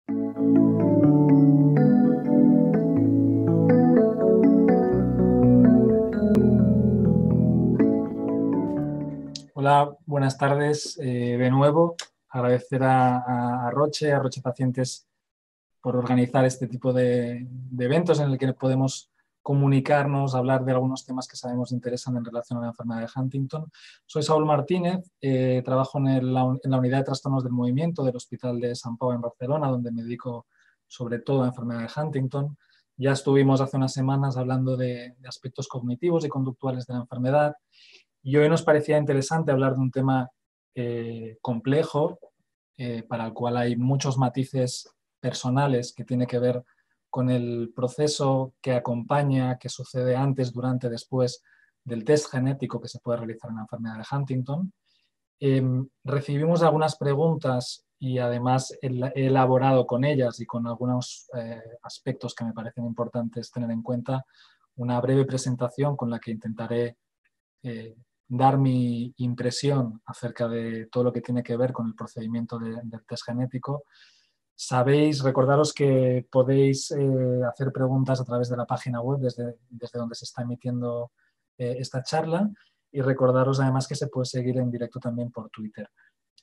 Hola, buenas tardes de nuevo. Agradecer a Roche Pacientes por organizar este tipo de eventos en el que podemos comunicarnos, hablar de algunos temas que sabemos interesan en relación a la enfermedad de Huntington. Soy Saúl Martínez, trabajo en la unidad de trastornos del movimiento del Hospital de Sant Pau en Barcelona, donde me dedico sobre todo a la enfermedad de Huntington. Ya estuvimos hace unas semanas hablando de aspectos cognitivos y conductuales de la enfermedad. Y hoy nos parecía interesante hablar de un tema complejo, para el cual hay muchos matices personales que tiene que ver con el proceso que acompaña, que sucede antes, durante, después del test genético que se puede realizar en la enfermedad de Huntington. Recibimos algunas preguntas y además he elaborado con ellas y con algunos aspectos que me parecen importantes tener en cuenta una breve presentación con la que intentaré dar mi impresión acerca de todo lo que tiene que ver con el procedimiento del test genético. Sabéis, recordaros que podéis hacer preguntas a través de la página web desde donde se está emitiendo esta charla, y recordaros además que se puede seguir en directo también por Twitter.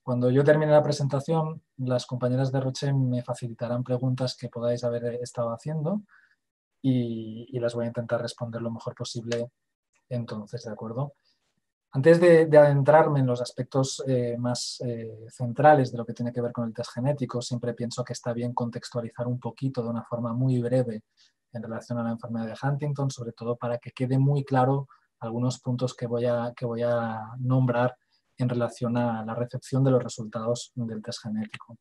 Cuando yo termine la presentación, las compañeras de Roche me facilitarán preguntas que podáis haber estado haciendo y las voy a intentar responder lo mejor posible entonces, ¿de acuerdo? Antes de adentrarme en los aspectos más centrales de lo que tiene que ver con el test genético, siempre pienso que está bien contextualizar un poquito de una forma muy breve en relación a la enfermedad de Huntington, sobre todo para que quede muy claro algunos puntos que voy a nombrar en relación a la recepción de los resultados del test genético.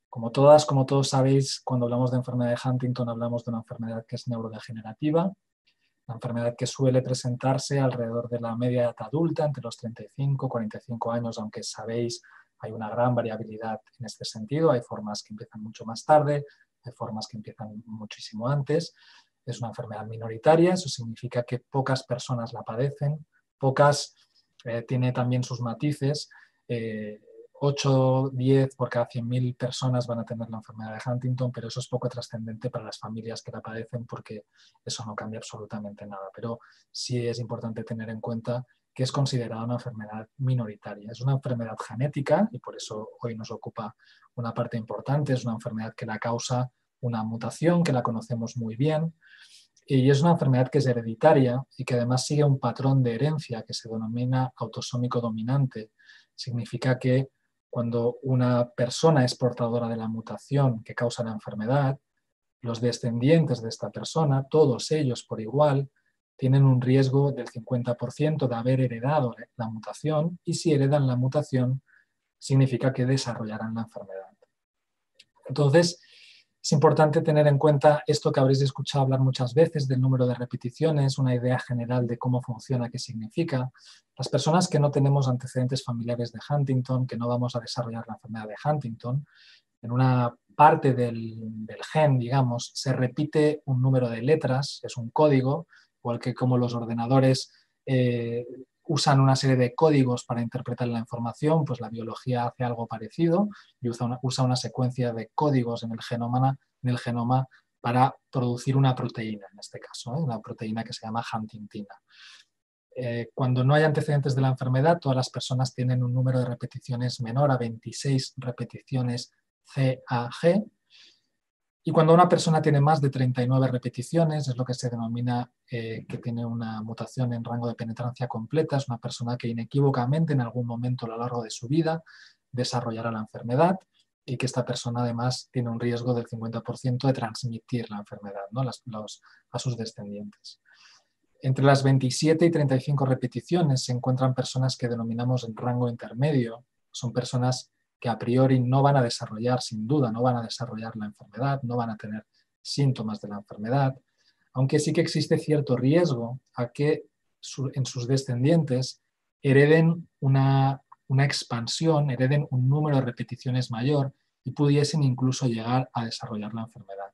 Como todos sabéis, cuando hablamos de enfermedad de Huntington hablamos de una enfermedad que es neurodegenerativa, una enfermedad que suele presentarse alrededor de la media edad adulta, entre los 35 y 45 años, aunque sabéis, hay una gran variabilidad en este sentido. Hay formas que empiezan mucho más tarde, hay formas que empiezan muchísimo antes. Es una enfermedad minoritaria, eso significa que pocas personas la padecen, tiene también sus matices. 8, 10 por cada 100.000 personas van a tener la enfermedad de Huntington, pero eso es poco trascendente para las familias que la padecen porque eso no cambia absolutamente nada. Pero sí es importante tener en cuenta que es considerada una enfermedad minoritaria. Es una enfermedad genética y por eso hoy nos ocupa una parte importante. Es una enfermedad que la causa una mutación que la conocemos muy bien, y es una enfermedad que es hereditaria y que además sigue un patrón de herencia que se denomina autosómico dominante. Significa que cuando una persona es portadora de la mutación que causa la enfermedad, los descendientes de esta persona, todos ellos por igual, tienen un riesgo del 50% de haber heredado la mutación, y si heredan la mutación, significa que desarrollarán la enfermedad. Entonces, es importante tener en cuenta esto que habréis escuchado hablar muchas veces del número de repeticiones, una idea general de cómo funciona, qué significa. Las personas que no tenemos antecedentes familiares de Huntington, que no vamos a desarrollar la enfermedad de Huntington, en una parte del gen, digamos, se repite un número de letras, es un código, igual que como los ordenadores usan una serie de códigos para interpretar la información, pues la biología hace algo parecido y usa una secuencia de códigos en el genoma para producir una proteína, en este caso, una proteína que se llama huntingtina. Cuando no hay antecedentes de la enfermedad, todas las personas tienen un número de repeticiones menor a 26 repeticiones CAG, y cuando una persona tiene más de 39 repeticiones, es lo que se denomina que tiene una mutación en rango de penetrancia completa. Es una persona que inequívocamente en algún momento a lo largo de su vida desarrollará la enfermedad, y que esta persona además tiene un riesgo del 50% de transmitir la enfermedad, ¿no? a sus descendientes. Entre las 27 y 35 repeticiones se encuentran personas que denominamos en rango intermedio. Son personas que a priori no van a desarrollar, sin duda, no van a desarrollar la enfermedad, no van a tener síntomas de la enfermedad, aunque sí que existe cierto riesgo a que en sus descendientes hereden una expansión, hereden un número de repeticiones mayor y pudiesen incluso llegar a desarrollar la enfermedad.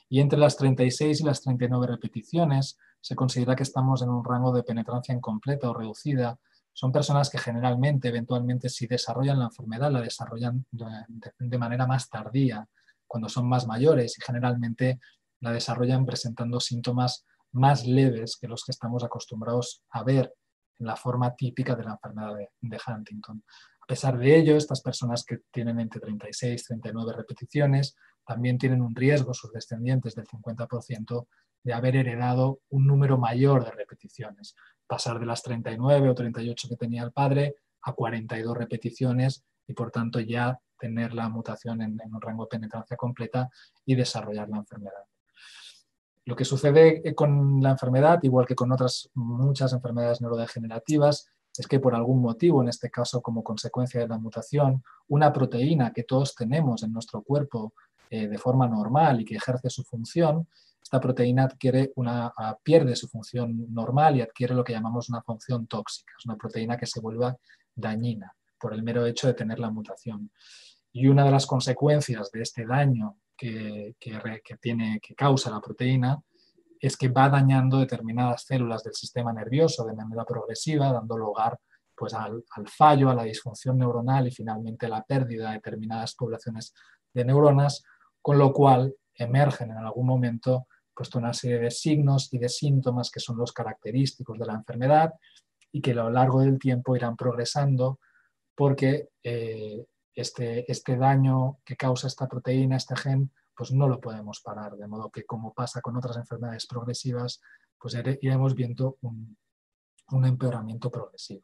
Y entre las 36 y las 39 repeticiones se considera que estamos en un rango de penetrancia incompleta o reducida. Son personas que generalmente, eventualmente, si desarrollan la enfermedad, la desarrollan de manera más tardía, cuando son más mayores y generalmente la desarrollan presentando síntomas más leves que los que estamos acostumbrados a ver en la forma típica de la enfermedad de Huntington. A pesar de ello, estas personas que tienen entre 36 y 39 repeticiones también tienen un riesgo, sus descendientes, del 50% de haber heredado un número mayor de repeticiones, pasar de las 39 o 38 que tenía el padre a 42 repeticiones y por tanto ya tener la mutación en un rango de penetrancia completa y desarrollar la enfermedad. Lo que sucede con la enfermedad, igual que con otras muchas enfermedades neurodegenerativas, es que por algún motivo, en este caso como consecuencia de la mutación, una proteína que todos tenemos en nuestro cuerpo de forma normal y que ejerce su función, esta proteína pierde su función normal y adquiere lo que llamamos una función tóxica. Es una proteína que se vuelve dañina por el mero hecho de tener la mutación. Y una de las consecuencias de este daño que causa la proteína es que va dañando determinadas células del sistema nervioso de manera progresiva, dando lugar pues, al fallo, a la disfunción neuronal y finalmente a la pérdida de determinadas poblaciones de neuronas, con lo cual emergen en algún momento pues, una serie de signos y de síntomas que son los característicos de la enfermedad y que a lo largo del tiempo irán progresando porque este daño que causa esta proteína, este gen, pues no lo podemos parar, de modo que como pasa con otras enfermedades progresivas, pues iremos viendo un empeoramiento progresivo.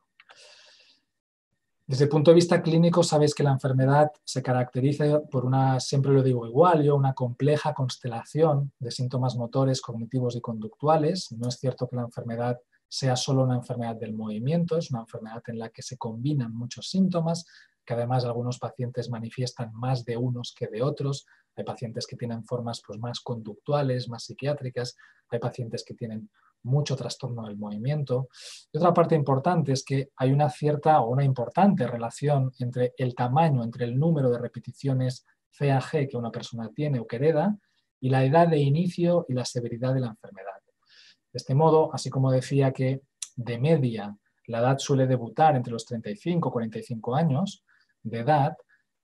Desde el punto de vista clínico, sabéis que la enfermedad se caracteriza por siempre lo digo igual, una compleja constelación de síntomas motores, cognitivos y conductuales. No es cierto que la enfermedad sea solo una enfermedad del movimiento, es una enfermedad en la que se combinan muchos síntomas, que además algunos pacientes manifiestan más de unos que de otros. Hay pacientes que tienen formas pues, más conductuales, más psiquiátricas, hay pacientes que tienen mucho trastorno del movimiento. Y otra parte importante es que hay una cierta o una importante relación entre el tamaño, entre el número de repeticiones CAG que una persona tiene o que hereda y la edad de inicio y la severidad de la enfermedad. De este modo, así como decía que de media la edad suele debutar entre los 35 y 45 años de edad,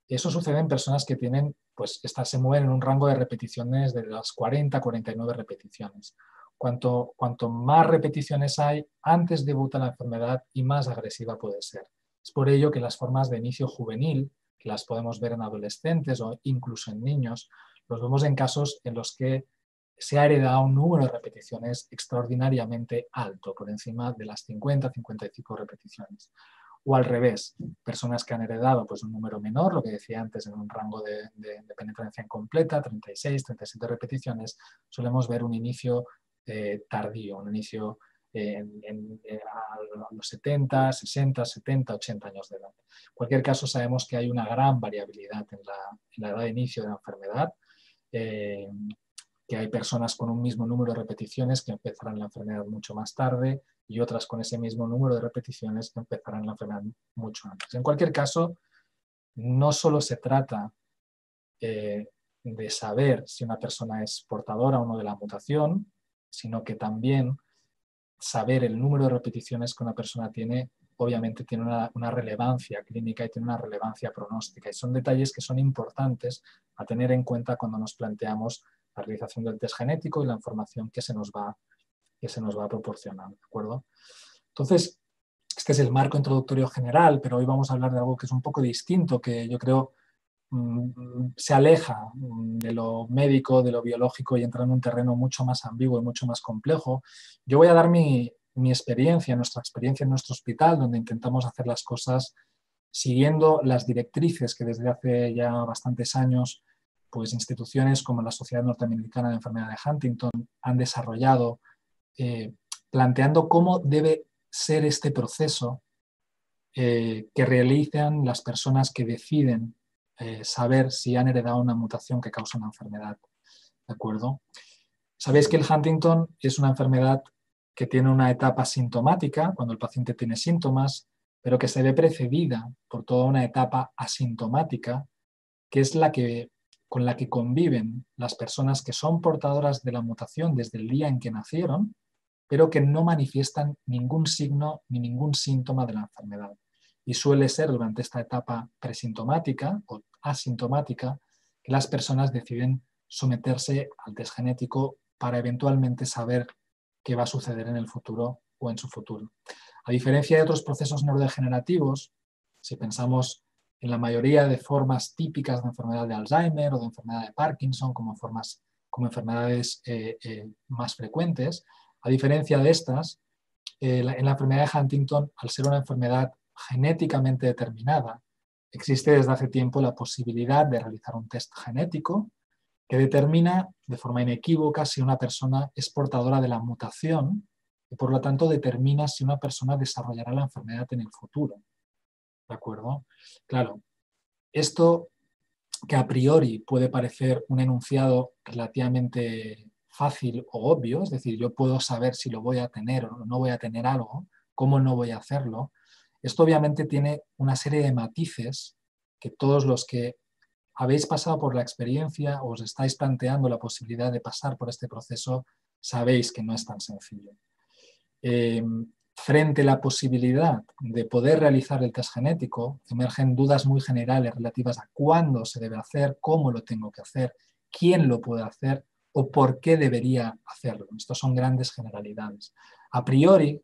eso sucede en personas que tienen, pues estas se mueven en un rango de repeticiones de las 40 a 49 repeticiones. Cuanto más repeticiones hay, antes debuta la enfermedad y más agresiva puede ser. Es por ello que las formas de inicio juvenil, que las podemos ver en adolescentes o incluso en niños, los vemos en casos en los que se ha heredado un número de repeticiones extraordinariamente alto, por encima de las 50-55 repeticiones. O al revés, personas que han heredado pues, un número menor, lo que decía antes, en un rango de penetrancia incompleta, 36, 37 repeticiones, solemos ver un inicio tardío, un inicio a los 70, 60, 70, 80 años de edad. En cualquier caso, sabemos que hay una gran variabilidad en la edad de inicio de la enfermedad, que hay personas con un mismo número de repeticiones que empezarán la enfermedad mucho más tarde y otras con ese mismo número de repeticiones que empezarán la enfermedad mucho antes. En cualquier caso, no solo se trata de saber si una persona es portadora o no de la mutación, sino que también saber el número de repeticiones que una persona tiene, obviamente tiene una relevancia clínica y tiene una relevancia pronóstica. Y son detalles que son importantes a tener en cuenta cuando nos planteamos la realización del test genético y la información que se nos va a proporcionar, ¿de acuerdo? Entonces, este es el marco introductorio general, pero hoy vamos a hablar de algo que es un poco distinto, que yo creo se aleja de lo médico, de lo biológico y entra en un terreno mucho más ambiguo y mucho más complejo. Yo voy a dar mi experiencia, nuestra experiencia en nuestro hospital, donde intentamos hacer las cosas siguiendo las directrices que desde hace ya bastantes años pues instituciones como la Sociedad Norteamericana de Enfermedad de Huntington han desarrollado, planteando cómo debe ser este proceso que realizan las personas que deciden saber si han heredado una mutación que causa una enfermedad. ¿De acuerdo? Sabéis que el Huntington es una enfermedad que tiene una etapa sintomática, cuando el paciente tiene síntomas, pero que se ve precedida por toda una etapa asintomática, que es con la que conviven las personas que son portadoras de la mutación desde el día en que nacieron, pero que no manifiestan ningún signo ni ningún síntoma de la enfermedad. Y suele ser durante esta etapa presintomática o asintomática que las personas deciden someterse al test genético para eventualmente saber qué va a suceder en el futuro o en su futuro. A diferencia de otros procesos neurodegenerativos, si pensamos en la mayoría de formas típicas de enfermedad de Alzheimer o de enfermedad de Parkinson como enfermedades más frecuentes, a diferencia de estas, en la enfermedad de Huntington, al ser una enfermedad genéticamente determinada, existe desde hace tiempo la posibilidad de realizar un test genético que determina de forma inequívoca si una persona es portadora de la mutación y por lo tanto determina si una persona desarrollará la enfermedad en el futuro. ¿De acuerdo? Claro, esto que a priori puede parecer un enunciado relativamente fácil o obvio, es decir, yo puedo saber si lo voy a tener o no voy a tener algo, cómo no voy a hacerlo. Esto obviamente tiene una serie de matices que todos los que habéis pasado por la experiencia o os estáis planteando la posibilidad de pasar por este proceso, sabéis que no es tan sencillo. Frente a la posibilidad de poder realizar el test genético, emergen dudas muy generales relativas a cuándo se debe hacer, cómo lo tengo que hacer, quién lo puede hacer o por qué debería hacerlo. Estos son grandes generalidades. A priori,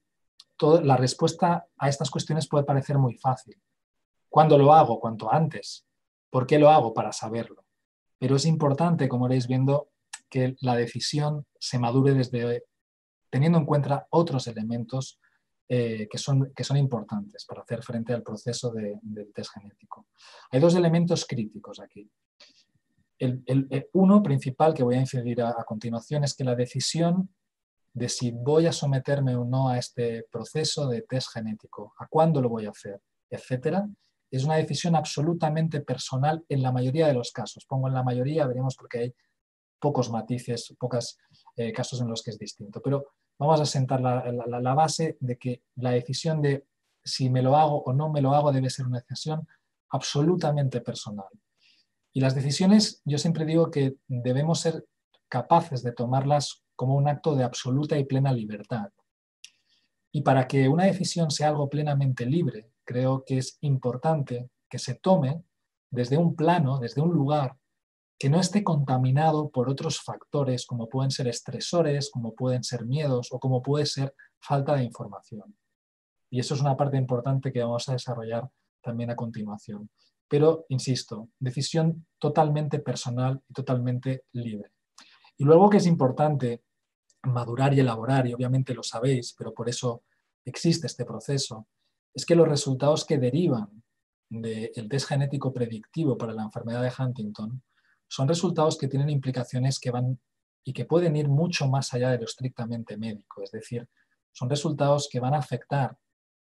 la respuesta a estas cuestiones puede parecer muy fácil. ¿Cuándo lo hago? Cuanto antes. ¿Por qué lo hago? Para saberlo. Pero es importante, como iréis viendo, que la decisión se madure teniendo en cuenta otros elementos que son importantes para hacer frente al proceso del test genético. Hay dos elementos críticos aquí. Uno principal que voy a incidir a continuación es que la decisión de si voy a someterme o no a este proceso de test genético, a cuándo lo voy a hacer, etcétera, es una decisión absolutamente personal en la mayoría de los casos. Pongo en la mayoría, veremos porque hay pocos matices, pocos casos en los que es distinto. Pero vamos a sentar la base de que la decisión de si me lo hago o no me lo hago debe ser una decisión absolutamente personal. Y las decisiones, yo siempre digo que debemos ser capaces de tomarlas como un acto de absoluta y plena libertad. Y para que una decisión sea algo plenamente libre, creo que es importante que se tome desde un plano, desde un lugar que no esté contaminado por otros factores como pueden ser estresores, como pueden ser miedos o como puede ser falta de información. Y eso es una parte importante que vamos a desarrollar también a continuación. Pero, insisto, decisión totalmente personal y totalmente libre. Y luego que es importante madurar y elaborar, y obviamente lo sabéis, pero por eso existe este proceso, es que los resultados que derivan del test genético predictivo para la enfermedad de Huntington son resultados que tienen implicaciones que van y que pueden ir mucho más allá de lo estrictamente médico. Es decir, son resultados que van a afectar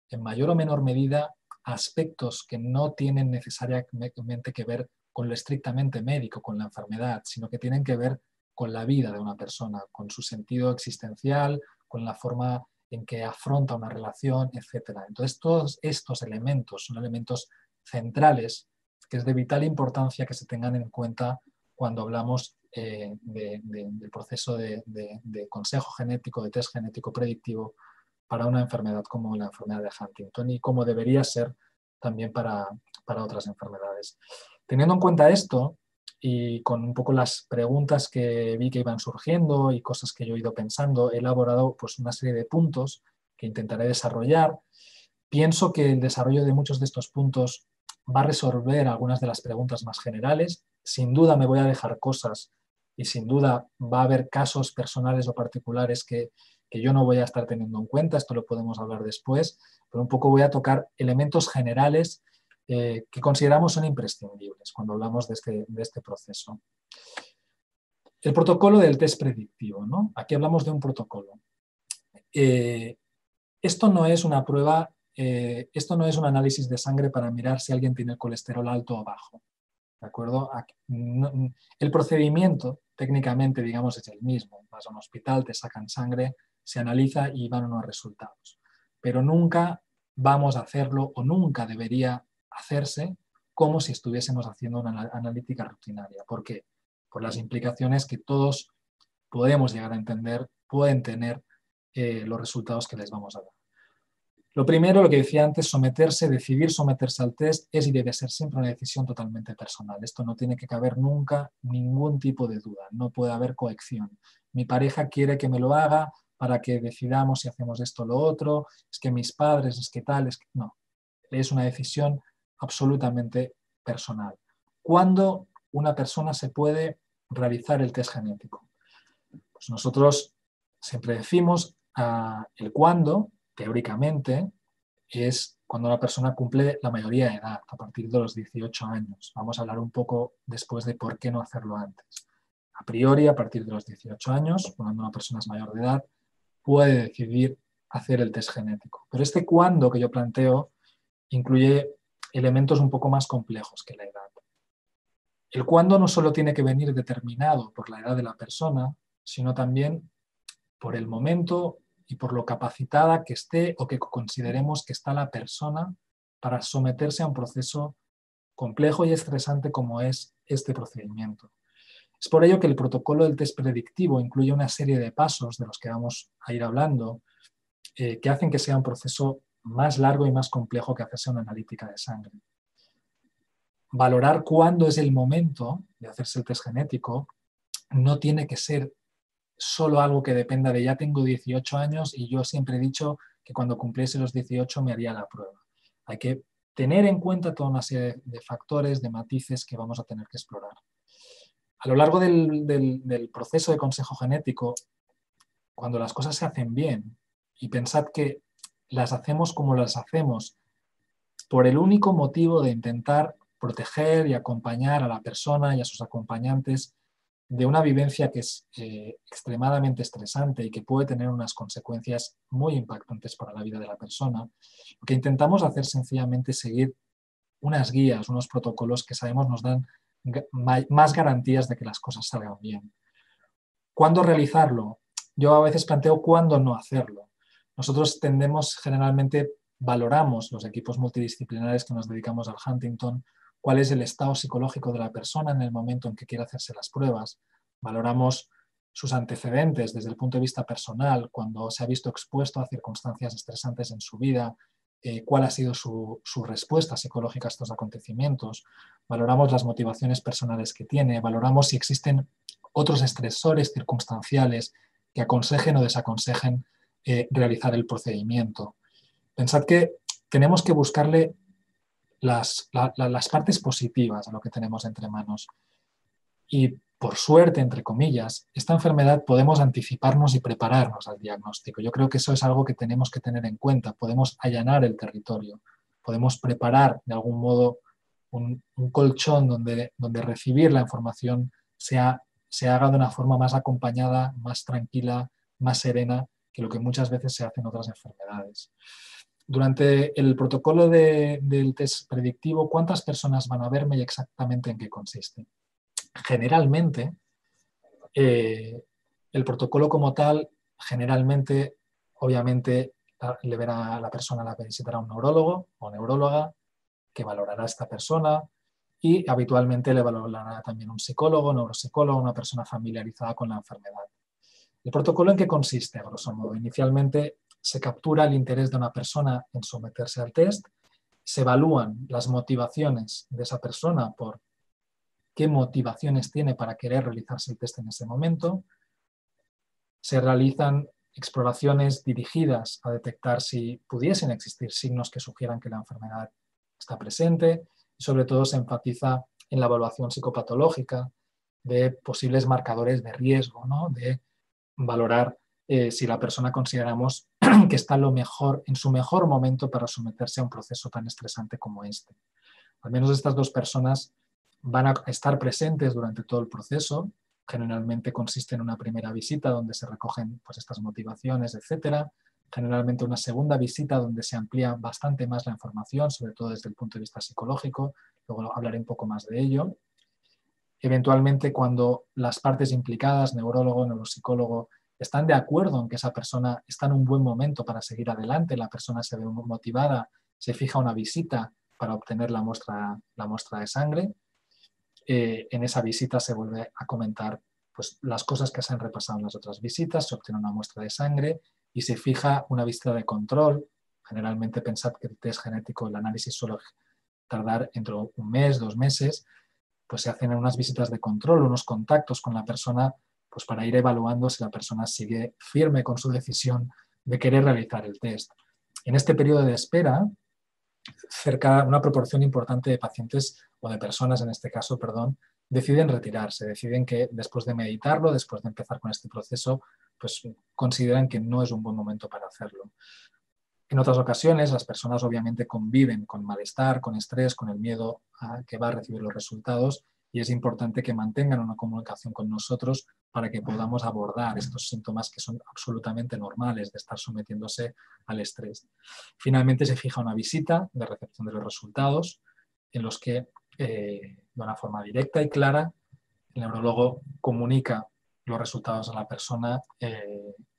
en mayor o menor medida aspectos que no tienen necesariamente que ver con lo estrictamente médico, con la enfermedad, sino que tienen que ver con la vida de una persona, con su sentido existencial, con la forma en que afronta una relación, etc. Entonces, todos estos elementos son elementos centrales que es de vital importancia que se tengan en cuenta cuando hablamos del proceso de consejo genético, de test genético predictivo para una enfermedad como la enfermedad de Huntington y como debería ser también para otras enfermedades. Teniendo en cuenta esto y con un poco las preguntas que vi que iban surgiendo y cosas que yo he ido pensando, he elaborado pues, una serie de puntos que intentaré desarrollar. Pienso que el desarrollo de muchos de estos puntos va a resolver algunas de las preguntas más generales. Sin duda me voy a dejar cosas y sin duda va a haber casos personales o particulares que yo no voy a estar teniendo en cuenta, esto lo podemos hablar después, pero un poco voy a tocar elementos generales que consideramos son imprescindibles cuando hablamos de este proceso. El protocolo del test predictivo, ¿no? Aquí hablamos de un protocolo. Esto no es una prueba, esto no es un análisis de sangre para mirar si alguien tiene el colesterol alto o bajo. ¿De acuerdo? El procedimiento, técnicamente, digamos, es el mismo. Vas a un hospital, te sacan sangre, se analiza y van unos resultados. Pero nunca vamos a hacerlo o nunca debería hacerse como si estuviésemos haciendo una analítica rutinaria. ¿Por qué? Por las implicaciones que todos podemos llegar a entender, pueden tener los resultados que les vamos a dar. Lo primero, lo que decía antes, someterse, decidir someterse al test es y debe ser siempre una decisión totalmente personal. Esto no tiene que caber nunca ningún tipo de duda, no puede haber coacción. Mi pareja quiere que me lo haga para que decidamos si hacemos esto o lo otro, es que mis padres, es que tal, es que... No, es una decisión absolutamente personal. ¿Cuándo una persona se puede realizar el test genético? Pues nosotros siempre decimos el cuándo, teóricamente, es cuando una persona cumple la mayoría de edad, a partir de los 18 años. Vamos a hablar un poco después de por qué no hacerlo antes. A priori, a partir de los 18 años, cuando una persona es mayor de edad, puede decidir hacer el test genético. Pero este cuándo que yo planteo incluye elementos un poco más complejos que la edad. El cuándo no solo tiene que venir determinado por la edad de la persona, sino también por el momento y por lo capacitada que esté o que consideremos que está la persona para someterse a un proceso complejo y estresante como es este procedimiento. Es por ello que el protocolo del test predictivo incluye una serie de pasos de los que vamos a ir hablando que hacen que sea un proceso más largo y más complejo que hacerse una analítica de sangre. Valorar cuándo es el momento de hacerse el test genético no tiene que ser solo algo que dependa de ya tengo 18 años y yo siempre he dicho que cuando cumpliese los 18 me haría la prueba. Hay que tener en cuenta toda una serie de factores, de matices que vamos a tener que explorar. A lo largo del proceso de consejo genético, cuando las cosas se hacen bien, y pensad que las hacemos como las hacemos por el único motivo de intentar proteger y acompañar a la persona y a sus acompañantes de una vivencia que es extremadamente estresante y que puede tener unas consecuencias muy impactantes para la vida de la persona, lo que intentamos hacer sencillamente es seguir unas guías, unos protocolos que sabemos nos dan más garantías de que las cosas salgan bien. ¿Cuándo realizarlo? Yo a veces planteo cuándo no hacerlo. Nosotros generalmente valoramos los equipos multidisciplinares que nos dedicamos al Huntington, cuál es el estado psicológico de la persona en el momento en que quiere hacerse las pruebas. Valoramos sus antecedentes desde el punto de vista personal, cuando se ha visto expuesto a circunstancias estresantes en su vida, cuál ha sido su respuesta psicológica a estos acontecimientos. Valoramos las motivaciones personales que tiene, valoramos si existen otros estresores circunstanciales que aconsejen o desaconsejen realizar el procedimiento. Pensad que tenemos que buscarle las partes positivas a lo que tenemos entre manos. Y por suerte, entre comillas, esta enfermedad podemos anticiparnos y prepararnos al diagnóstico. Yo creo que eso es algo que tenemos que tener en cuenta. Podemos allanar el territorio, podemos preparar de algún modo un colchón donde recibir la información se haga de una forma más acompañada, más tranquila, más serena que lo que muchas veces se hace en otras enfermedades. Durante el protocolo del test predictivo, ¿cuántas personas van a verme y exactamente en qué consiste? Generalmente, el protocolo como tal, generalmente, obviamente, le verá a la persona, la visitará un neurólogo o neuróloga que valorará a esta persona y habitualmente le valorará también un psicólogo, neuropsicólogo, una persona familiarizada con la enfermedad. ¿El protocolo en qué consiste, a grosso modo? Inicialmente se captura el interés de una persona en someterse al test, se evalúan las motivaciones de esa persona por qué motivaciones tiene para querer realizarse el test en ese momento, se realizan exploraciones dirigidas a detectar si pudiesen existir signos que sugieran que la enfermedad está presente y sobre todo se enfatiza en la evaluación psicopatológica de posibles marcadores de riesgo, ¿no? De valorar si la persona consideramos que está en su mejor momento para someterse a un proceso tan estresante como este. Al menos estas dos personas van a estar presentes durante todo el proceso. Generalmente consiste en una primera visita donde se recogen pues, estas motivaciones, etcétera. Generalmente una segunda visita donde se amplía bastante más la información, sobre todo desde el punto de vista psicológico. Luego hablaré un poco más de ello. Eventualmente, cuando las partes implicadas, neurólogo, neuropsicólogo, están de acuerdo en que esa persona está en un buen momento para seguir adelante, la persona se ve motivada, se fija una visita para obtener la muestra de sangre. En esa visita se vuelve a comentar pues, las cosas que se han repasado en las otras visitas, se obtiene una muestra de sangre y se fija una visita de control, Generalmente pensad que el test genético, el análisis suele tardar entre un mes, 2 meses, pues se hacen unas visitas de control, unos contactos con la persona, pues para ir evaluando si la persona sigue firme con su decisión de querer realizar el test. En este periodo de espera, una proporción importante de pacientes o de personas, en este caso, perdón, deciden retirarse, deciden que después de meditarlo, después de empezar con este proceso, pues consideran que no es un buen momento para hacerlo. En otras ocasiones, las personas obviamente conviven con malestar, con estrés, con el miedo a que va a recibir los resultados, y es importante que mantengan una comunicación con nosotros para que podamos abordar estos síntomas que son absolutamente normales de estar sometiéndose al estrés. Finalmente se fija una visita de recepción de los resultados en los que de una forma directa y clara el neurólogo comunica los resultados a la persona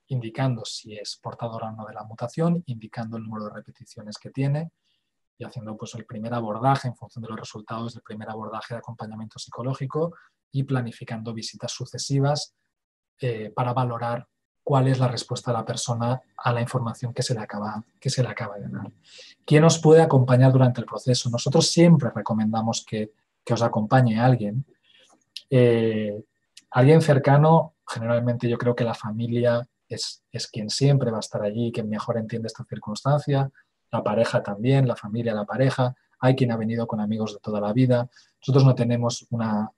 indicando si es portadora o no de la mutación, indicando el número de repeticiones que tiene y haciendo pues, el primer abordaje en función de los resultados del primer abordaje de acompañamiento psicológico y planificando visitas sucesivas para valorar cuál es la respuesta de la persona a la información que se le acaba de dar. ¿Quién os puede acompañar durante el proceso? Nosotros siempre recomendamos que os acompañe alguien. Alguien cercano, generalmente yo creo que la familia es quien siempre va a estar allí, quien mejor entiende esta circunstancia, la pareja también, la familia, la pareja, hay quien ha venido con amigos de toda la vida. Nosotros no tenemos una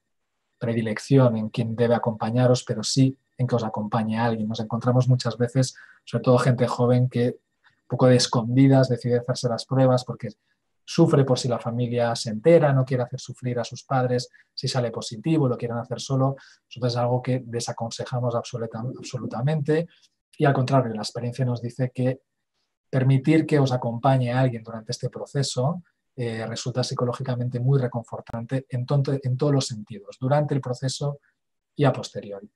predilección en quién debe acompañaros, pero sí en que os acompañe alguien. Nos encontramos muchas veces, sobre todo gente joven que un poco de escondidas decide hacerse las pruebas porque sufre por si la familia se entera, no quiere hacer sufrir a sus padres, si sale positivo, lo quieren hacer solo. Eso es algo que desaconsejamos absolutamente y al contrario, la experiencia nos dice que permitir que os acompañe alguien durante este proceso resulta psicológicamente muy reconfortante en todos los sentidos, durante el proceso y a posteriori.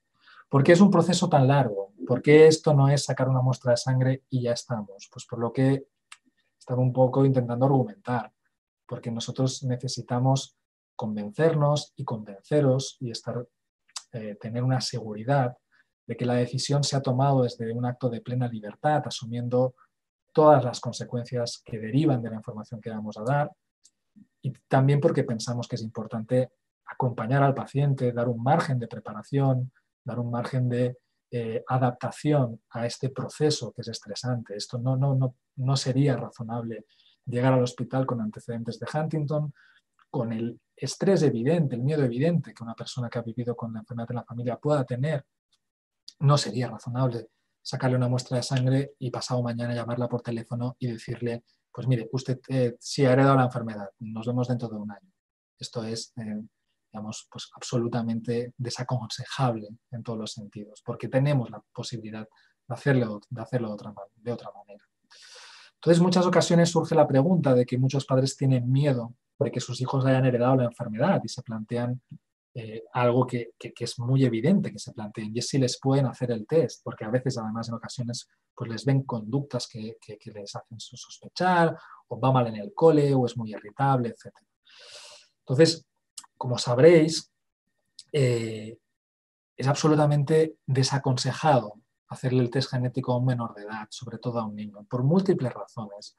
¿Por qué es un proceso tan largo? ¿Por qué esto no es sacar una muestra de sangre y ya estamos? Pues por lo que estaba un poco intentando argumentar, porque nosotros necesitamos convencernos y convenceros y tener una seguridad de que la decisión se ha tomado desde un acto de plena libertad, asumiendo todas las consecuencias que derivan de la información que vamos a dar, y también porque pensamos que es importante acompañar al paciente, dar un margen de preparación, dar un margen de adaptación a este proceso que es estresante. Esto no sería razonable llegar al hospital con antecedentes de Huntington, con el estrés evidente, el miedo evidente que una persona que ha vivido con la enfermedad en la familia pueda tener. No sería razonable sacarle una muestra de sangre y pasado mañana llamarla por teléfono y decirle, pues mire, usted sí ha heredado la enfermedad, nos vemos dentro de un año. Esto es, digamos, pues absolutamente desaconsejable en todos los sentidos, porque tenemos la posibilidad de hacerlo de otra manera. Entonces, en muchas ocasiones surge la pregunta de que muchos padres tienen miedo de que sus hijos hayan heredado la enfermedad y se plantean algo que es muy evidente que se planteen, y es si les pueden hacer el test, porque a veces, además, en ocasiones, pues les ven conductas que les hacen sospechar, o va mal en el cole, o es muy irritable, etc. Entonces, como sabréis, es absolutamente desaconsejado hacerle el test genético a un menor de edad, sobre todo a un niño, por múltiples razones.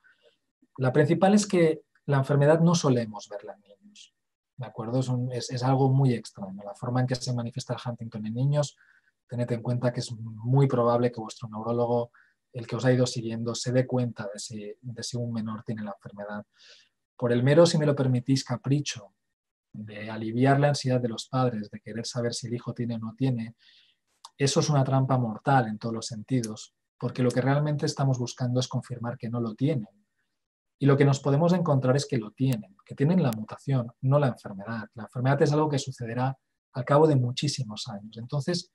La principal es que la enfermedad no solemos verla en niños. ¿De acuerdo? Es algo muy extraño. La forma en que se manifiesta el Huntington en niños, tened en cuenta que es muy probable que vuestro neurólogo, el que os ha ido siguiendo, se dé cuenta de si un menor tiene la enfermedad. Por el mero, si me lo permitís, capricho de aliviar la ansiedad de los padres, de querer saber si el hijo tiene o no tiene, eso es una trampa mortal en todos los sentidos, porque lo que realmente estamos buscando es confirmar que no lo tienen. Y lo que nos podemos encontrar es que tienen la mutación, no la enfermedad. La enfermedad es algo que sucederá al cabo de muchísimos años. Entonces,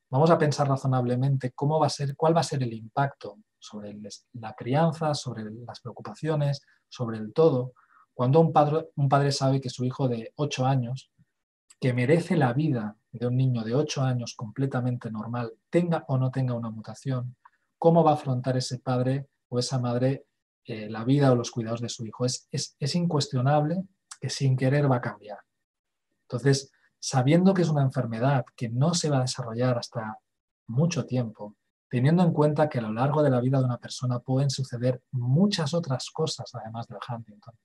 vamos a pensar razonablemente cuál va a ser el impacto sobre la crianza, sobre las preocupaciones, sobre el todo, cuando un padre sabe que su hijo de 8 años, que merece la vida de un niño de 8 años completamente normal, tenga o no tenga una mutación, ¿cómo va a afrontar ese padre o esa madre la vida o los cuidados de su hijo? Es incuestionable que sin querer va a cambiar. Entonces, sabiendo que es una enfermedad que no se va a desarrollar hasta mucho tiempo teniendo en cuenta que a lo largo de la vida de una persona pueden suceder muchas otras cosas además del Huntington,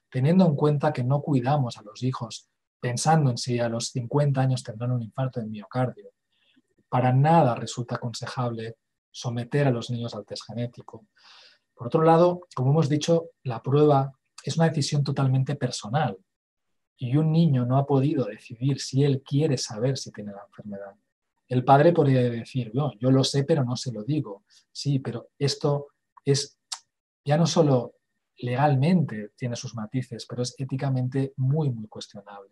teniendo en cuenta que no cuidamos a los hijos pensando en si a los 50 años tendrán un infarto de miocardio, para nada resulta aconsejable someter a los niños al test genético. Por otro lado, como hemos dicho, la prueba es una decisión totalmente personal y un niño no ha podido decidir si él quiere saber si tiene la enfermedad. El padre podría decir, no, yo lo sé, pero no se lo digo. Sí, pero esto es ya no solo legalmente tiene sus matices, pero es éticamente muy, muy cuestionable.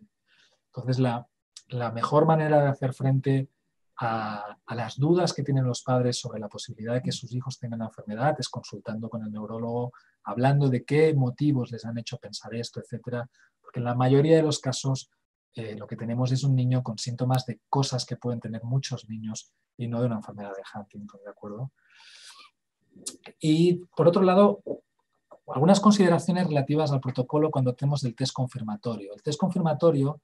Entonces, la mejor manera de hacer frente a las dudas que tienen los padres sobre la posibilidad de que sus hijos tengan la enfermedad es consultando con el neurólogo, hablando de qué motivos les han hecho pensar esto, etcétera, porque en la mayoría de los casos lo que tenemos es un niño con síntomas de cosas que pueden tener muchos niños y no de una enfermedad de Huntington, ¿de acuerdo? Y por otro lado, algunas consideraciones relativas al protocolo cuando tenemos el test confirmatorio. El test confirmatorio,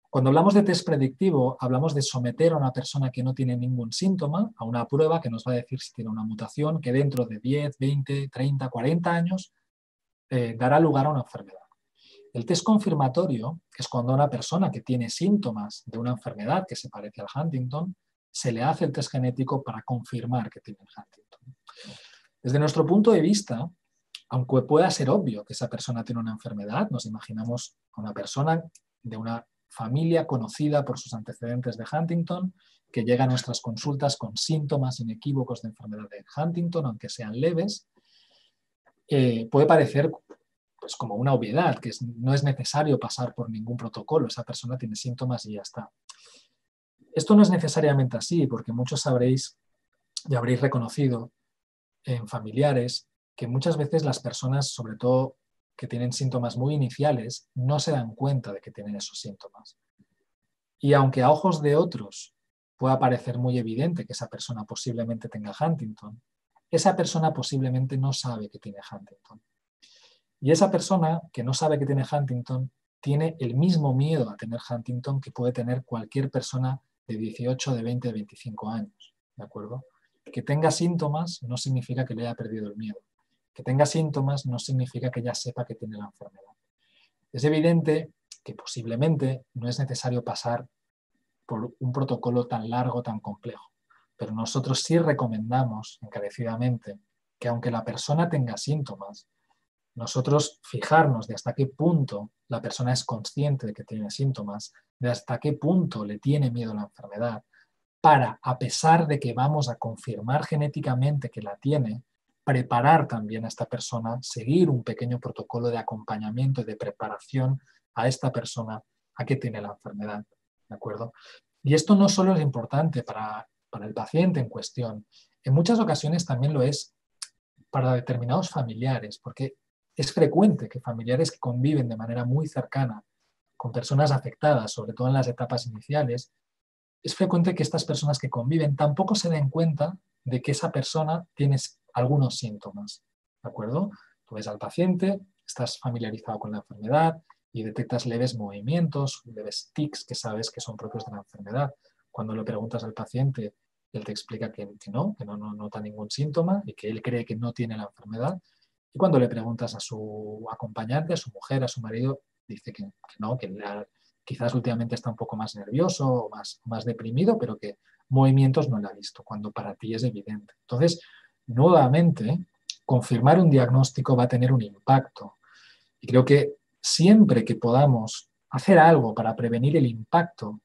cuando hablamos de test predictivo, hablamos de someter a una persona que no tiene ningún síntoma a una prueba que nos va a decir si tiene una mutación que dentro de 10, 20, 30, 40 años dará lugar a una enfermedad. El test confirmatorio es cuando a una persona que tiene síntomas de una enfermedad que se parece al Huntington, se le hace el test genético para confirmar que tiene el Huntington. Desde nuestro punto de vista, aunque pueda ser obvio que esa persona tiene una enfermedad, nos imaginamos a una persona de una familia conocida por sus antecedentes de Huntington, que llega a nuestras consultas con síntomas inequívocos de enfermedad de Huntington, aunque sean leves, puede parecer pues, como una obviedad, que no es necesario pasar por ningún protocolo, esa persona tiene síntomas y ya está. Esto no es necesariamente así, porque muchos sabréis y habréis reconocido en familiares que muchas veces las personas, sobre todo que tienen síntomas muy iniciales, no se dan cuenta de que tienen esos síntomas. Y aunque a ojos de otros pueda parecer muy evidente que esa persona posiblemente tenga Huntington, esa persona posiblemente no sabe que tiene Huntington. Y esa persona que no sabe que tiene Huntington tiene el mismo miedo a tener Huntington que puede tener cualquier persona de 18, de 20, de 25 años. ¿De acuerdo? Que tenga síntomas no significa que le haya perdido el miedo. Que tenga síntomas no significa que ya sepa que tiene la enfermedad. Es evidente que posiblemente no es necesario pasar por un protocolo tan largo, tan complejo. Pero nosotros sí recomendamos encarecidamente que aunque la persona tenga síntomas, nosotros fijarnos de hasta qué punto la persona es consciente de que tiene síntomas, de hasta qué punto le tiene miedo a la enfermedad, para, a pesar de que vamos a confirmar genéticamente que la tiene, preparar también a esta persona, seguir un pequeño protocolo de acompañamiento y de preparación a esta persona a que tiene la enfermedad. ¿De acuerdo? Y esto no solo es importante para el paciente en cuestión, en muchas ocasiones también lo es para determinados familiares, porque es frecuente que familiares que conviven de manera muy cercana con personas afectadas, sobre todo en las etapas iniciales, es frecuente que estas personas que conviven tampoco se den cuenta de que esa persona tiene algunos síntomas. ¿De acuerdo? Tú ves al paciente, estás familiarizado con la enfermedad y detectas leves movimientos, leves tics que sabes que son propios de la enfermedad. Cuando le preguntas al paciente, él te explica que no nota ningún síntoma y que él cree que no tiene la enfermedad. Y cuando le preguntas a su acompañante, a su mujer, a su marido, dice que no, que quizás últimamente está un poco más nervioso o más deprimido, pero que movimientos no le ha visto, cuando para ti es evidente. Entonces, nuevamente, confirmar un diagnóstico va a tener un impacto. Y creo que siempre que podamos hacer algo para prevenir el impacto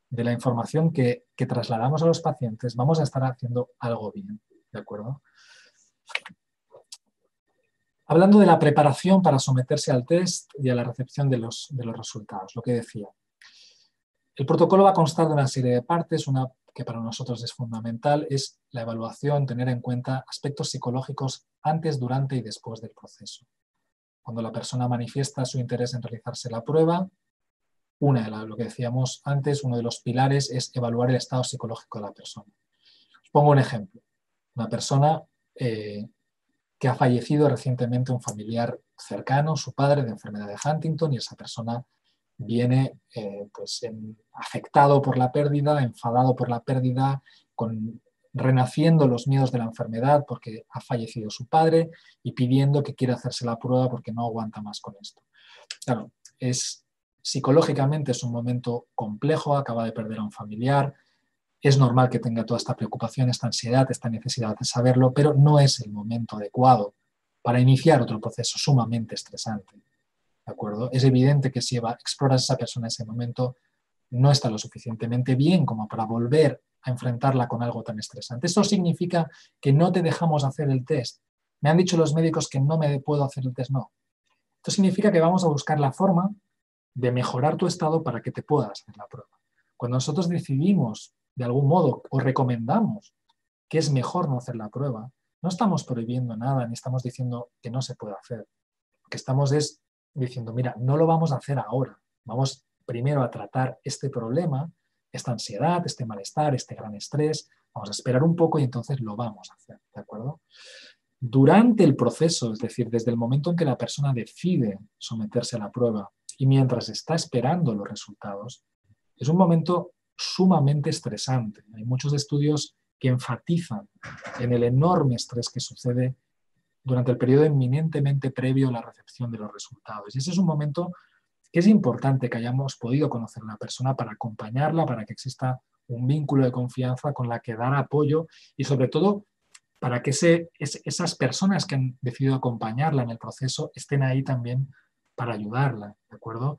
de la información que trasladamos a los pacientes, vamos a estar haciendo algo bien. ¿De acuerdo? Hablando de la preparación para someterse al test y a la recepción de los resultados, lo que decía. El protocolo va a constar de una serie de partes, una que para nosotros es fundamental, es la evaluación, tener en cuenta aspectos psicológicos antes, durante y después del proceso. Cuando la persona manifiesta su interés en realizarse la prueba, lo que decíamos antes, uno de los pilares es evaluar el estado psicológico de la persona. Os pongo un ejemplo. Una persona que ha fallecido recientemente un familiar cercano, su padre, de enfermedad de Huntington, y esa persona viene afectado por la pérdida, enfadado por la pérdida, con renaciendo los miedos de la enfermedad porque ha fallecido su padre y pidiendo que quiera hacerse la prueba porque no aguanta más con esto. Claro, psicológicamente es un momento complejo, acaba de perder a un familiar, es normal que tenga toda esta preocupación, esta ansiedad, esta necesidad de saberlo, pero no es el momento adecuado para iniciar otro proceso sumamente estresante. ¿De acuerdo? Es evidente que si exploras a esa persona en ese momento, no está lo suficientemente bien como para volver a enfrentarla con algo tan estresante. Eso significa que no te dejamos hacer el test. Me han dicho los médicos que no me puedo hacer el test, no. Esto significa que vamos a buscar la forma de mejorar tu estado para que te puedas hacer la prueba. Cuando nosotros decidimos, de algún modo, o recomendamos que es mejor no hacer la prueba, no estamos prohibiendo nada, ni estamos diciendo que no se puede hacer. Lo que estamos es diciendo, mira, no lo vamos a hacer ahora. Vamos primero a tratar este problema, esta ansiedad, este malestar, este gran estrés. Vamos a esperar un poco y entonces lo vamos a hacer, ¿de acuerdo? Durante el proceso, es decir, desde el momento en que la persona decide someterse a la prueba y mientras está esperando los resultados, es un momento sumamente estresante. Hay muchos estudios que enfatizan en el enorme estrés que sucede durante el periodo eminentemente previo a la recepción de los resultados. Y ese es un momento que es importante que hayamos podido conocer a la persona para acompañarla, para que exista un vínculo de confianza con la que dar apoyo y sobre todo para que esas personas que han decidido acompañarla en el proceso estén ahí también para ayudarla, ¿de acuerdo?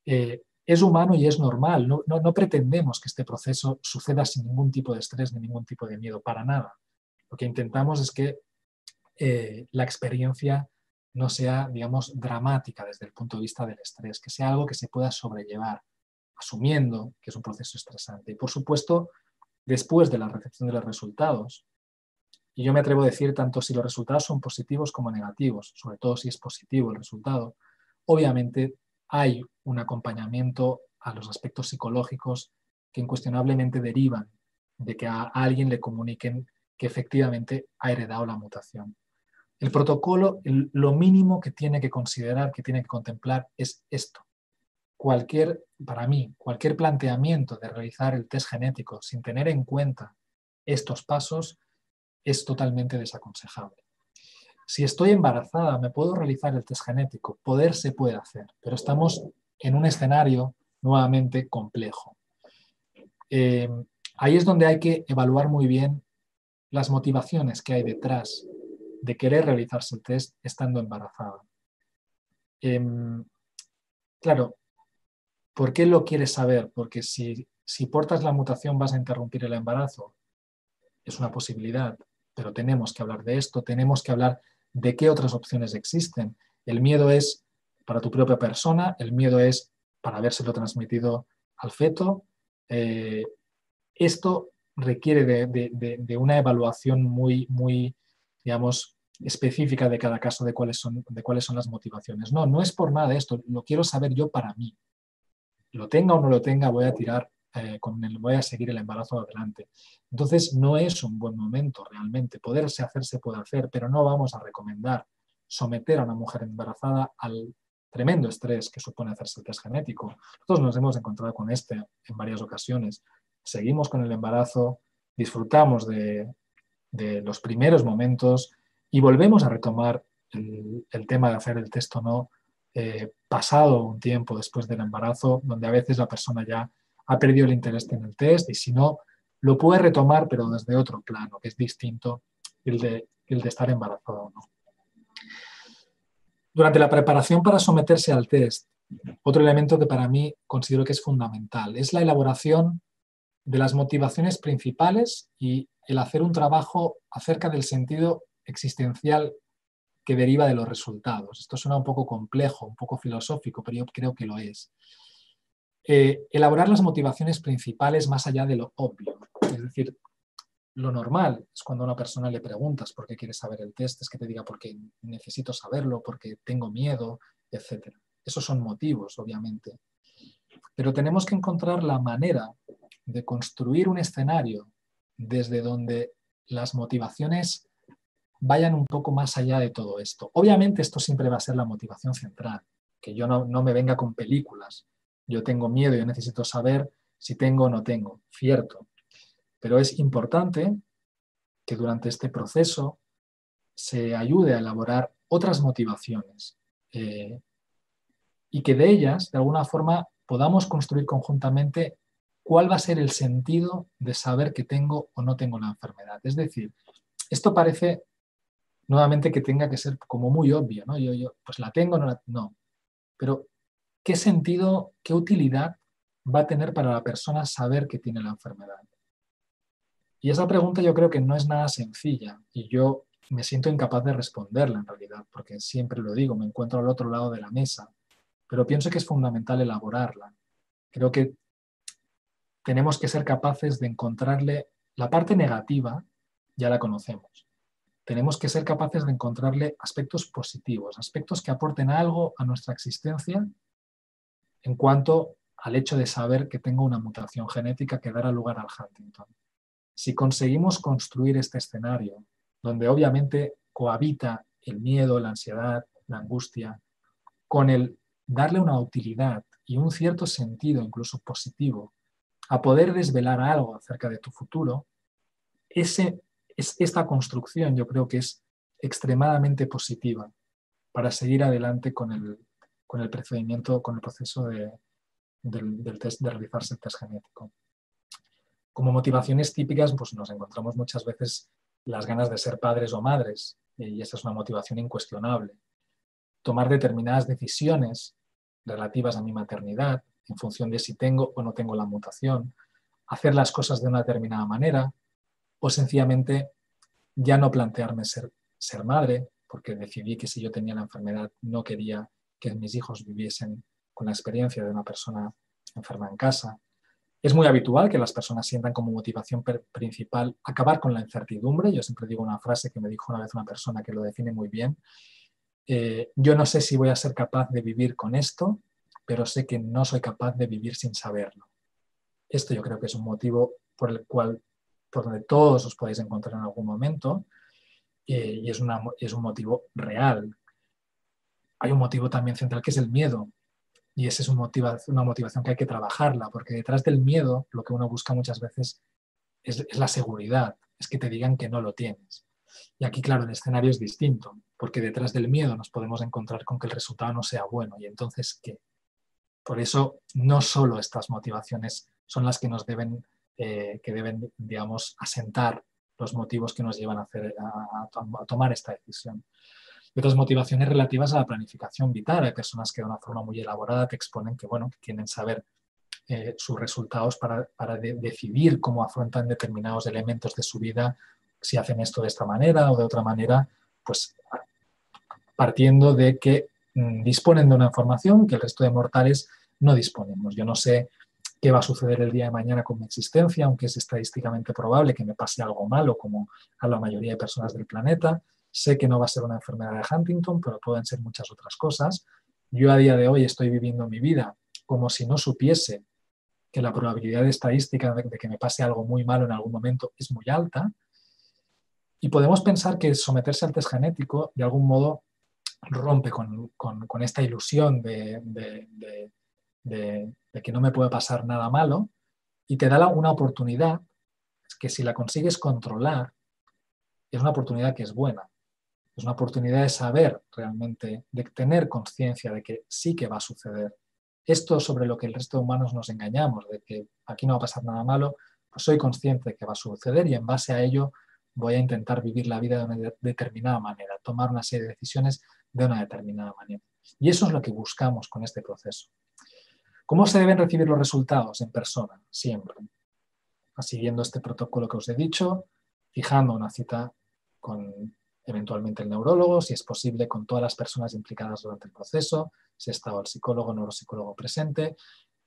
Es humano y es normal, no pretendemos que este proceso suceda sin ningún tipo de estrés ni ningún tipo de miedo, para nada. Lo que intentamos es que la experiencia no sea, digamos, dramática desde el punto de vista del estrés, que sea algo que se pueda sobrellevar, asumiendo que es un proceso estresante. Y por supuesto, después de la recepción de los resultados, y yo me atrevo a decir tanto si los resultados son positivos como negativos, sobre todo si es positivo el resultado, obviamente hay un acompañamiento a los aspectos psicológicos que incuestionablemente derivan de que a alguien le comuniquen que efectivamente ha heredado la mutación. El protocolo, lo mínimo que tiene que considerar, que tiene que contemplar es esto. Para mí, cualquier planteamiento de realizar el test genético sin tener en cuenta estos pasos es totalmente desaconsejable. Si estoy embarazada, me puedo realizar el test genético, se puede hacer, pero estamos en un escenario nuevamente complejo. Ahí es donde hay que evaluar muy bien las motivaciones que hay detrás de querer realizarse el test estando embarazada. Claro, ¿por qué lo quieres saber? Porque si portas la mutación vas a interrumpir el embarazo. Es una posibilidad, pero tenemos que hablar de esto, tenemos que hablar de qué otras opciones existen. El miedo es para tu propia persona, el miedo es para habérselo transmitido al feto. Esto requiere de una evaluación muy, digamos, específica de cada caso de cuáles son las motivaciones. No es por nada de esto, lo quiero saber yo para mí. Lo tenga o no lo tenga, voy a seguir el embarazo adelante. Entonces, no es un buen momento realmente. Poderse hacer, se puede hacer, pero no vamos a recomendar someter a una mujer embarazada al tremendo estrés que supone hacerse el test genético. Nosotros nos hemos encontrado con en varias ocasiones. Seguimos con el embarazo, disfrutamos de los primeros momentos y volvemos a retomar el tema de hacer el test o no pasado un tiempo después del embarazo, donde a veces la persona ya ha perdido el interés en el test y si no, lo puede retomar, pero desde otro plano, que es distinto el de estar embarazado o no. Durante la preparación para someterse al test, otro elemento que para mí considero que es fundamental es la elaboración de las motivaciones principales y el hacer un trabajo acerca del sentido existencial que deriva de los resultados. Esto suena un poco complejo, un poco filosófico, pero yo creo que lo es. Elaborar las motivaciones principales más allá de lo obvio. Es decir, lo normal es cuando a una persona le preguntas por qué quiere saber el test, es que te diga porque necesito saberlo, porque tengo miedo, etc. Esos son motivos, obviamente. Pero tenemos que encontrar la manera de construir un escenario desde donde las motivaciones vayan un poco más allá de todo esto. Obviamente esto siempre va a ser la motivación central, que yo no me venga con películas. Yo tengo miedo, yo necesito saber si tengo o no tengo, cierto. Pero es importante que durante este proceso se ayude a elaborar otras motivaciones y que de ellas, de alguna forma, podamos construir conjuntamente cuál va a ser el sentido de saber que tengo o no tengo la enfermedad. Es decir, esto parece nuevamente que tenga que ser como muy obvio, ¿no? Yo pues la tengo, no. Pero, ¿qué sentido, qué utilidad va a tener para la persona saber que tiene la enfermedad? Y esa pregunta yo creo que no es nada sencilla y yo me siento incapaz de responderla en realidad, porque siempre lo digo, me encuentro al otro lado de la mesa, pero pienso que es fundamental elaborarla. Creo que tenemos que ser capaces de encontrarle la parte negativa, ya la conocemos. Tenemos que ser capaces de encontrarle aspectos positivos, aspectos que aporten algo a nuestra existencia en cuanto al hecho de saber que tengo una mutación genética que dará lugar al Huntington. Si conseguimos construir este escenario, donde obviamente cohabita el miedo, la ansiedad, la angustia, con el darle una utilidad y un cierto sentido, incluso positivo, a poder desvelar algo acerca de tu futuro, esta construcción yo creo que es extremadamente positiva para seguir adelante con el procedimiento, con el proceso del test, de realizarse el test genético. Como motivaciones típicas, pues nos encontramos muchas veces las ganas de ser padres o madres, y esa es una motivación incuestionable. Tomar determinadas decisiones relativas a mi maternidad, en función de si tengo o no tengo la mutación, hacer las cosas de una determinada manera, o sencillamente ya no plantearme ser madre, porque decidí que si yo tenía la enfermedad no quería que mis hijos viviesen con la experiencia de una persona enferma en casa. Es muy habitual que las personas sientan como motivación principal acabar con la incertidumbre. Yo siempre digo una frase que me dijo una vez una persona que lo define muy bien. Yo no sé si voy a ser capaz de vivir con esto, pero sé que no soy capaz de vivir sin saberlo. Esto yo creo que es un motivo por donde todos os podéis encontrar en algún momento, y es un motivo real. Hay un motivo también central que es el miedo. Y esa es una motivación que hay que trabajarla, porque detrás del miedo lo que uno busca muchas veces es la seguridad, es que te digan que no lo tienes. Y aquí, claro, el escenario es distinto, porque detrás del miedo nos podemos encontrar con que el resultado no sea bueno. ¿Y entonces qué? Por eso, no solo estas motivaciones son las que nos deben, digamos, asentar los motivos que nos llevan a tomar esta decisión. Y otras motivaciones relativas a la planificación vital. Hay personas que de una forma muy elaborada te exponen que, bueno, que quieren saber sus resultados para decidir cómo afrontan determinados elementos de su vida, si hacen esto de esta manera o de otra manera, pues partiendo de que disponen de una información que el resto de mortales no disponemos. Yo no sé qué va a suceder el día de mañana con mi existencia, aunque es estadísticamente probable que me pase algo malo, como a la mayoría de personas del planeta. Sé que no va a ser una enfermedad de Huntington, pero pueden ser muchas otras cosas. Yo a día de hoy estoy viviendo mi vida como si no supiese que la probabilidad estadística de que me pase algo muy malo en algún momento es muy alta. Y podemos pensar que someterse al test genético, de algún modo, rompe con esta ilusión de que no me puede pasar nada malo y te da una oportunidad que, si la consigues controlar, es una oportunidad que es buena. Es una oportunidad de saber realmente, de tener conciencia de que sí que va a suceder. Esto sobre lo que el resto de humanos nos engañamos, de que aquí no va a pasar nada malo, pues soy consciente de que va a suceder y en base a ello voy a intentar vivir la vida de una determinada manera, tomar una serie de decisiones de una determinada manera. Y eso es lo que buscamos con este proceso. ¿Cómo se deben recibir los resultados? En persona, siempre. Siguiendo este protocolo que os he dicho, fijando una cita con eventualmente el neurólogo, si es posible con todas las personas implicadas durante el proceso, si está el psicólogo o neuropsicólogo presente,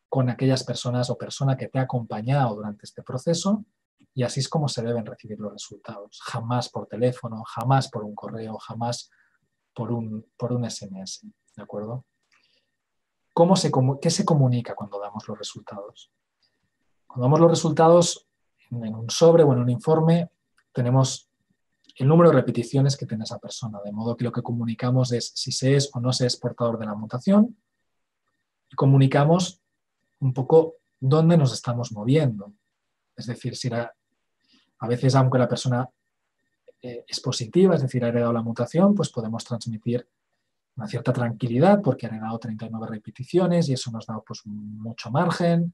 con aquellas personas o persona que te ha acompañado durante este proceso, y así es como se deben recibir los resultados. Jamás por teléfono, jamás por un correo, jamás por un SMS, ¿de acuerdo? ¿Qué se comunica cuando damos los resultados? Cuando damos los resultados en un sobre o en un informe, tenemos el número de repeticiones que tiene esa persona, de modo que lo que comunicamos es si se es o no se es portador de la mutación, y comunicamos un poco dónde nos estamos moviendo. Es decir, a veces, aunque la persona es positiva, es decir, ha heredado la mutación, pues podemos transmitir una cierta tranquilidad porque ha heredado 39 repeticiones y eso nos da pues, mucho margen.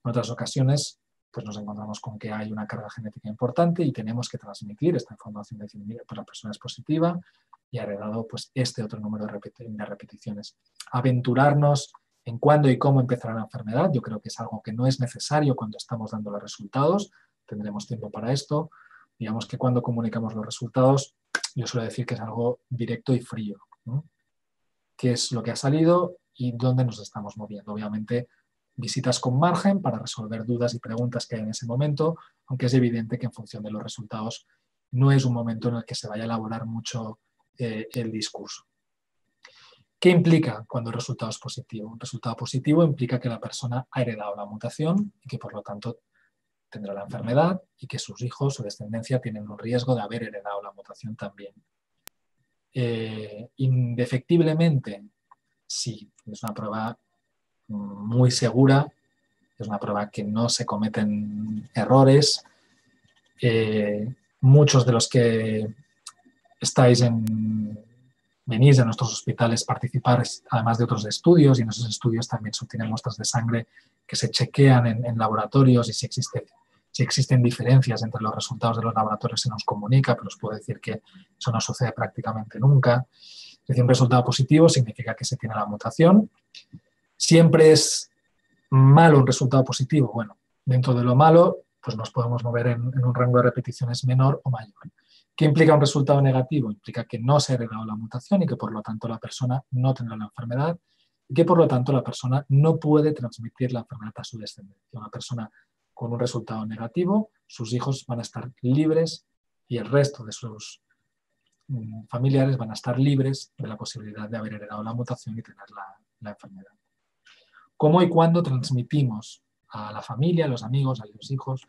En otras ocasiones pues, nos encontramos con que hay una carga genética importante y tenemos que transmitir esta información de decir, mira, pues la persona es positiva y ha heredado pues, este otro número de repeticiones. Aventurarnos en cuándo y cómo empezará la enfermedad, yo creo que es algo que no es necesario cuando estamos dando los resultados, tendremos tiempo para esto. Digamos que cuando comunicamos los resultados, yo suelo decir que es algo directo y frío, ¿no? Qué es lo que ha salido y dónde nos estamos moviendo. Obviamente, visitas con margen para resolver dudas y preguntas que hay en ese momento, aunque es evidente que en función de los resultados no es un momento en el que se vaya a elaborar mucho el discurso. ¿Qué implica cuando el resultado es positivo? Un resultado positivo implica que la persona ha heredado la mutación y que por lo tanto tendrá la enfermedad y que sus hijos o descendencia tienen un riesgo de haber heredado la mutación también. Indefectiblemente, sí, es una prueba muy segura, es una prueba que no se cometen errores. Muchos de los que venís a nuestros hospitales participar, además de otros estudios, y en esos estudios también se obtienen muestras de sangre que se chequean en laboratorios y si existen diferencias entre los resultados de los laboratorios se nos comunica, pero os puedo decir que eso no sucede prácticamente nunca. Es decir, un resultado positivo significa que se tiene la mutación. ¿Siempre es malo un resultado positivo? Bueno, dentro de lo malo, pues nos podemos mover en un rango de repeticiones menor o mayor. ¿Qué implica un resultado negativo? Implica que no se ha heredado la mutación y que por lo tanto la persona no tendrá la enfermedad y que por lo tanto la persona no puede transmitir la enfermedad a su descendencia. Una persona con un resultado negativo, sus hijos van a estar libres y el resto de sus familiares van a estar libres de la posibilidad de haber heredado la mutación y tener la enfermedad. ¿Cómo y cuándo transmitimos a la familia, a los amigos, a los hijos?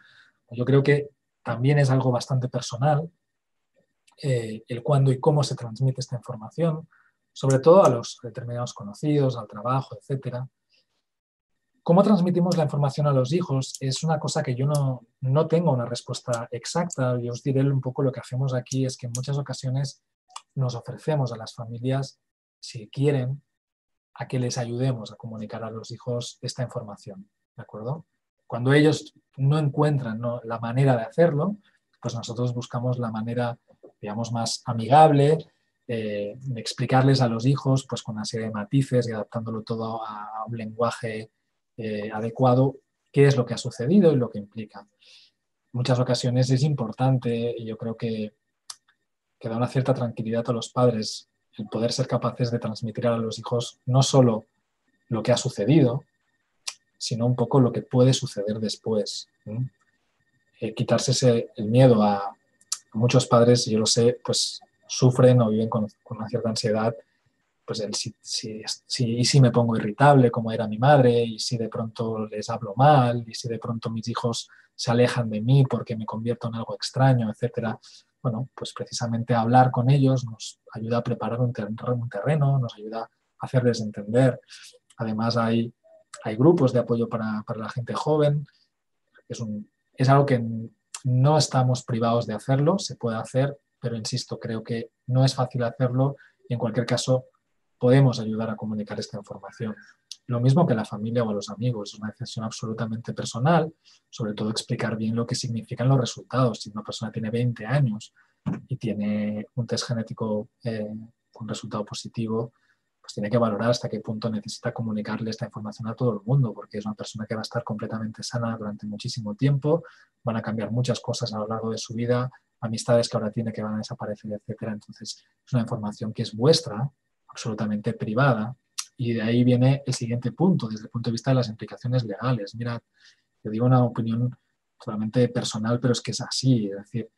Yo creo que también es algo bastante personal el cuándo y cómo se transmite esta información, sobre todo a los determinados conocidos, al trabajo, etc. ¿Cómo transmitimos la información a los hijos? Es una cosa que yo no tengo una respuesta exacta. Yo os diré un poco lo que hacemos aquí, es que en muchas ocasiones nos ofrecemos a las familias, si quieren, a que les ayudemos a comunicar a los hijos esta información, ¿de acuerdo? Cuando ellos no encuentran la manera de hacerlo, pues nosotros buscamos la manera, digamos, más amigable de explicarles a los hijos, pues con una serie de matices y adaptándolo todo a un lenguaje adecuado, qué es lo que ha sucedido y lo que implica. En muchas ocasiones es importante, y yo creo que da una cierta tranquilidad a los padres el poder ser capaces de transmitir a los hijos no solo lo que ha sucedido, sino un poco lo que puede suceder después. Quitarse el miedo a muchos padres, yo lo sé, pues sufren o viven con una cierta ansiedad, pues el si me pongo irritable como era mi madre, y si de pronto les hablo mal, y si de pronto mis hijos se alejan de mí porque me convierto en algo extraño, etcétera. Bueno, pues precisamente hablar con ellos nos ayuda a preparar un terreno, nos ayuda a hacerles entender. Además hay grupos de apoyo para la gente joven. Es algo que no estamos privados de hacerlo, se puede hacer, pero insisto, creo que no es fácil hacerlo y en cualquier caso podemos ayudar a comunicar esta información. Lo mismo que la familia o a los amigos, es una decisión absolutamente personal, sobre todo explicar bien lo que significan los resultados. Si una persona tiene 20 años y tiene un test genético con resultado positivo, pues tiene que valorar hasta qué punto necesita comunicarle esta información a todo el mundo, porque es una persona que va a estar completamente sana durante muchísimo tiempo, van a cambiar muchas cosas a lo largo de su vida, amistades que ahora tiene que van a desaparecer, etcétera. Entonces, es una información que es vuestra, absolutamente privada, y de ahí viene el siguiente punto, desde el punto de vista de las implicaciones legales. Mirad, yo digo una opinión totalmente personal, pero es que es así, es decir,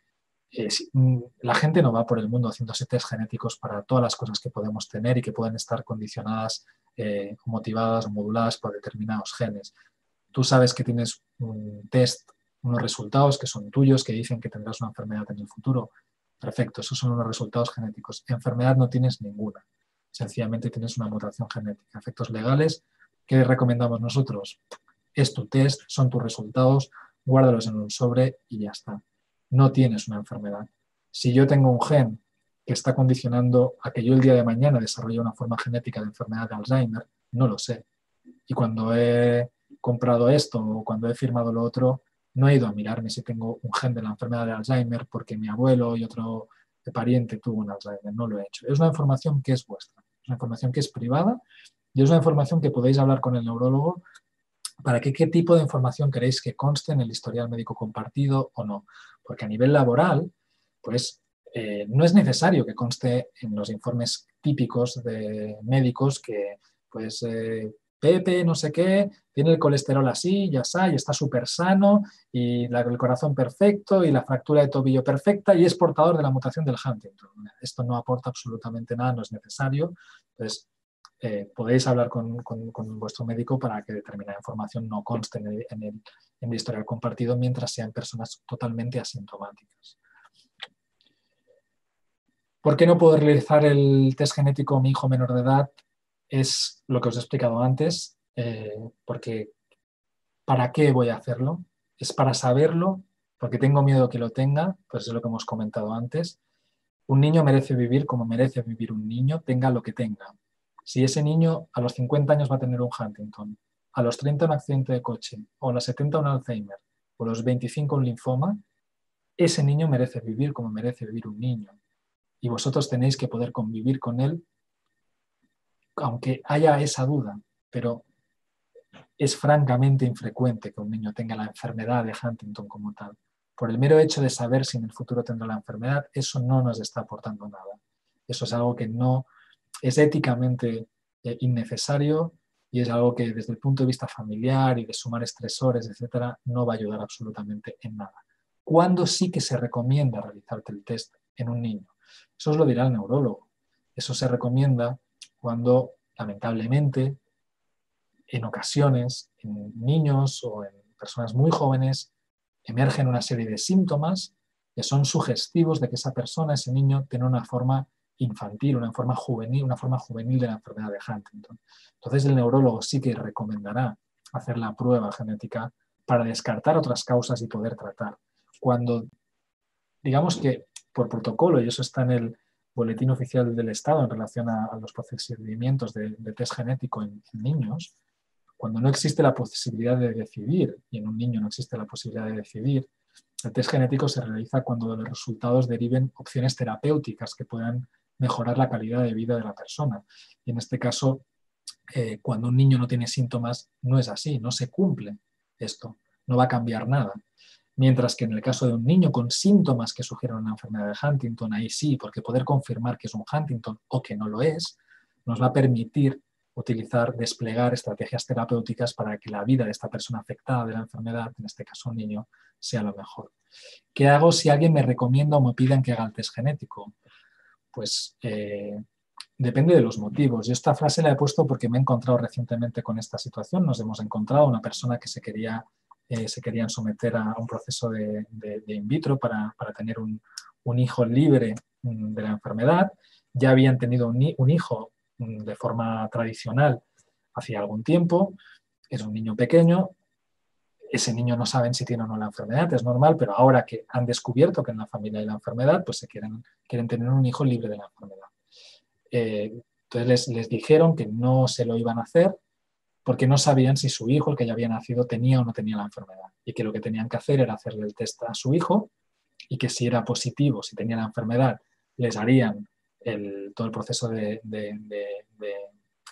la gente no va por el mundo haciéndose test genéticos para todas las cosas que podemos tener y que pueden estar condicionadas, motivadas o moduladas por determinados genes. Tú sabes que tienes un test, unos resultados que son tuyos, que dicen que tendrás una enfermedad en el futuro. Perfecto, esos son unos resultados genéticos. Enfermedad no tienes ninguna. Sencillamente tienes una mutación genética. Efectos legales, ¿qué recomendamos nosotros? Es tu test, son tus resultados, guárdalos en un sobre y ya está. No tienes una enfermedad. Si yo tengo un gen que está condicionando a que yo el día de mañana desarrolle una forma genética de enfermedad de Alzheimer, no lo sé. Y cuando he comprado esto o cuando he firmado lo otro, no he ido a mirarme si tengo un gen de la enfermedad de Alzheimer porque mi abuelo y otro pariente tuvo un Alzheimer. No lo he hecho. Es una información que es vuestra, es una información que es privada y es una información que podéis hablar con el neurólogo para que qué tipo de información queréis que conste en el historial médico compartido o no. Porque a nivel laboral, pues no es necesario que conste en los informes típicos de médicos que, pues, Pepe, no sé qué, tiene el colesterol así, ya está súper sano, y el corazón perfecto, y la fractura de tobillo perfecta, y es portador de la mutación del Huntington. Esto no aporta absolutamente nada, no es necesario. Entonces, podéis hablar con vuestro médico para que determinada información no conste en el historial compartido mientras sean personas totalmente asintomáticas. ¿Por qué no puedo realizar el test genético a mi hijo menor de edad? Es lo que os he explicado antes, porque ¿para qué voy a hacerlo? Es para saberlo, porque tengo miedo que lo tenga, pues es lo que hemos comentado antes. Un niño merece vivir como merece vivir un niño, tenga lo que tenga. Si ese niño a los 50 años va a tener un Huntington, a los 30 un accidente de coche, o a los 70 un Alzheimer, o a los 25 un linfoma, ese niño merece vivir como merece vivir un niño. Y vosotros tenéis que poder convivir con él, aunque haya esa duda, pero es francamente infrecuente que un niño tenga la enfermedad de Huntington como tal. Por el mero hecho de saber si en el futuro tendrá la enfermedad, eso no nos está aportando nada. Eso es algo que no es éticamente innecesario y es algo que desde el punto de vista familiar y de sumar estresores, etcétera, no va a ayudar absolutamente en nada. ¿Cuándo sí que se recomienda realizarte el test en un niño? Eso os lo dirá el neurólogo. Eso se recomienda cuando, lamentablemente, en ocasiones, en niños o en personas muy jóvenes, emergen una serie de síntomas que son sugestivos de que esa persona, ese niño, tiene una forma infantil, una forma juvenil de la enfermedad de Huntington. Entonces el neurólogo sí que recomendará hacer la prueba genética para descartar otras causas y poder tratar. Cuando, digamos que por protocolo, y eso está en el boletín oficial del Estado en relación a los procedimientos de test genético en niños, cuando no existe la posibilidad de decidir, y en un niño no existe la posibilidad de decidir, el test genético se realiza cuando de los resultados deriven opciones terapéuticas que puedan mejorar la calidad de vida de la persona. Y en este caso, cuando un niño no tiene síntomas, no es así, no se cumple esto, no va a cambiar nada. Mientras que en el caso de un niño con síntomas que sugieren una enfermedad de Huntington, ahí sí, porque poder confirmar que es un Huntington o que no lo es, nos va a permitir desplegar estrategias terapéuticas para que la vida de esta persona afectada de la enfermedad, en este caso un niño, sea lo mejor. ¿Qué hago si alguien me recomienda o me piden que haga el test genético? Pues depende de los motivos. Yo esta frase la he puesto porque me he encontrado recientemente con esta situación. Nos hemos encontrado una persona que se querían someter a un proceso de in vitro para tener un hijo libre de la enfermedad. Ya habían tenido un hijo de forma tradicional hacía algún tiempo, es un niño pequeño, ese niño no saben si tiene o no la enfermedad, es normal, pero ahora que han descubierto que en la familia hay la enfermedad, pues quieren tener un hijo libre de la enfermedad. Entonces les dijeron que no se lo iban a hacer porque no sabían si su hijo, el que ya había nacido, tenía o no tenía la enfermedad, y que lo que tenían que hacer era hacerle el test a su hijo y que si era positivo, si tenía la enfermedad, les harían todo el proceso de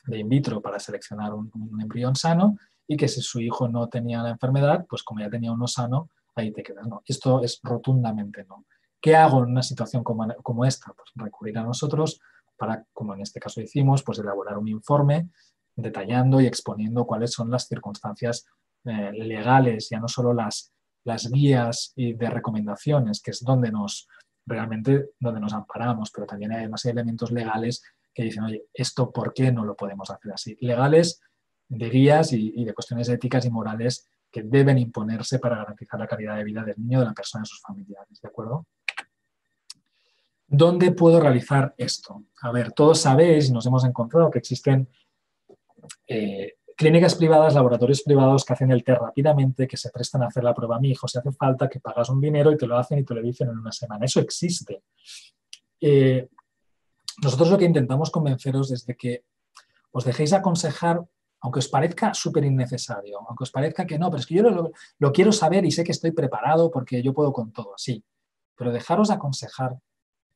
in vitro para seleccionar un embrión sano, y que si su hijo no tenía la enfermedad, pues como ya tenía uno sano, ahí te quedas. No, esto es rotundamente no. ¿Qué hago en una situación como esta? Pues recurrir a nosotros para, como en este caso hicimos, pues elaborar un informe detallando y exponiendo cuáles son las circunstancias legales, ya no solo las guías y de recomendaciones, que es donde realmente donde nos amparamos, pero también hay además elementos legales que dicen, oye, ¿esto por qué no lo podemos hacer así? Legales, de guías y de cuestiones éticas y morales que deben imponerse para garantizar la calidad de vida del niño, de la persona y de sus familiares, ¿de acuerdo? ¿Dónde puedo realizar esto? A ver, todos sabéis, nos hemos encontrado que existen clínicas privadas, laboratorios privados que hacen el test rápidamente, que se prestan a hacer la prueba a mi hijo si hace falta, que pagas un dinero y te lo hacen y te lo dicen en una semana. Eso existe. Nosotros lo que intentamos convenceros es de que os dejéis aconsejar, aunque os parezca súper innecesario, aunque os parezca que no, pero es que yo lo quiero saber y sé que estoy preparado porque yo puedo con todo, sí, pero dejaros aconsejar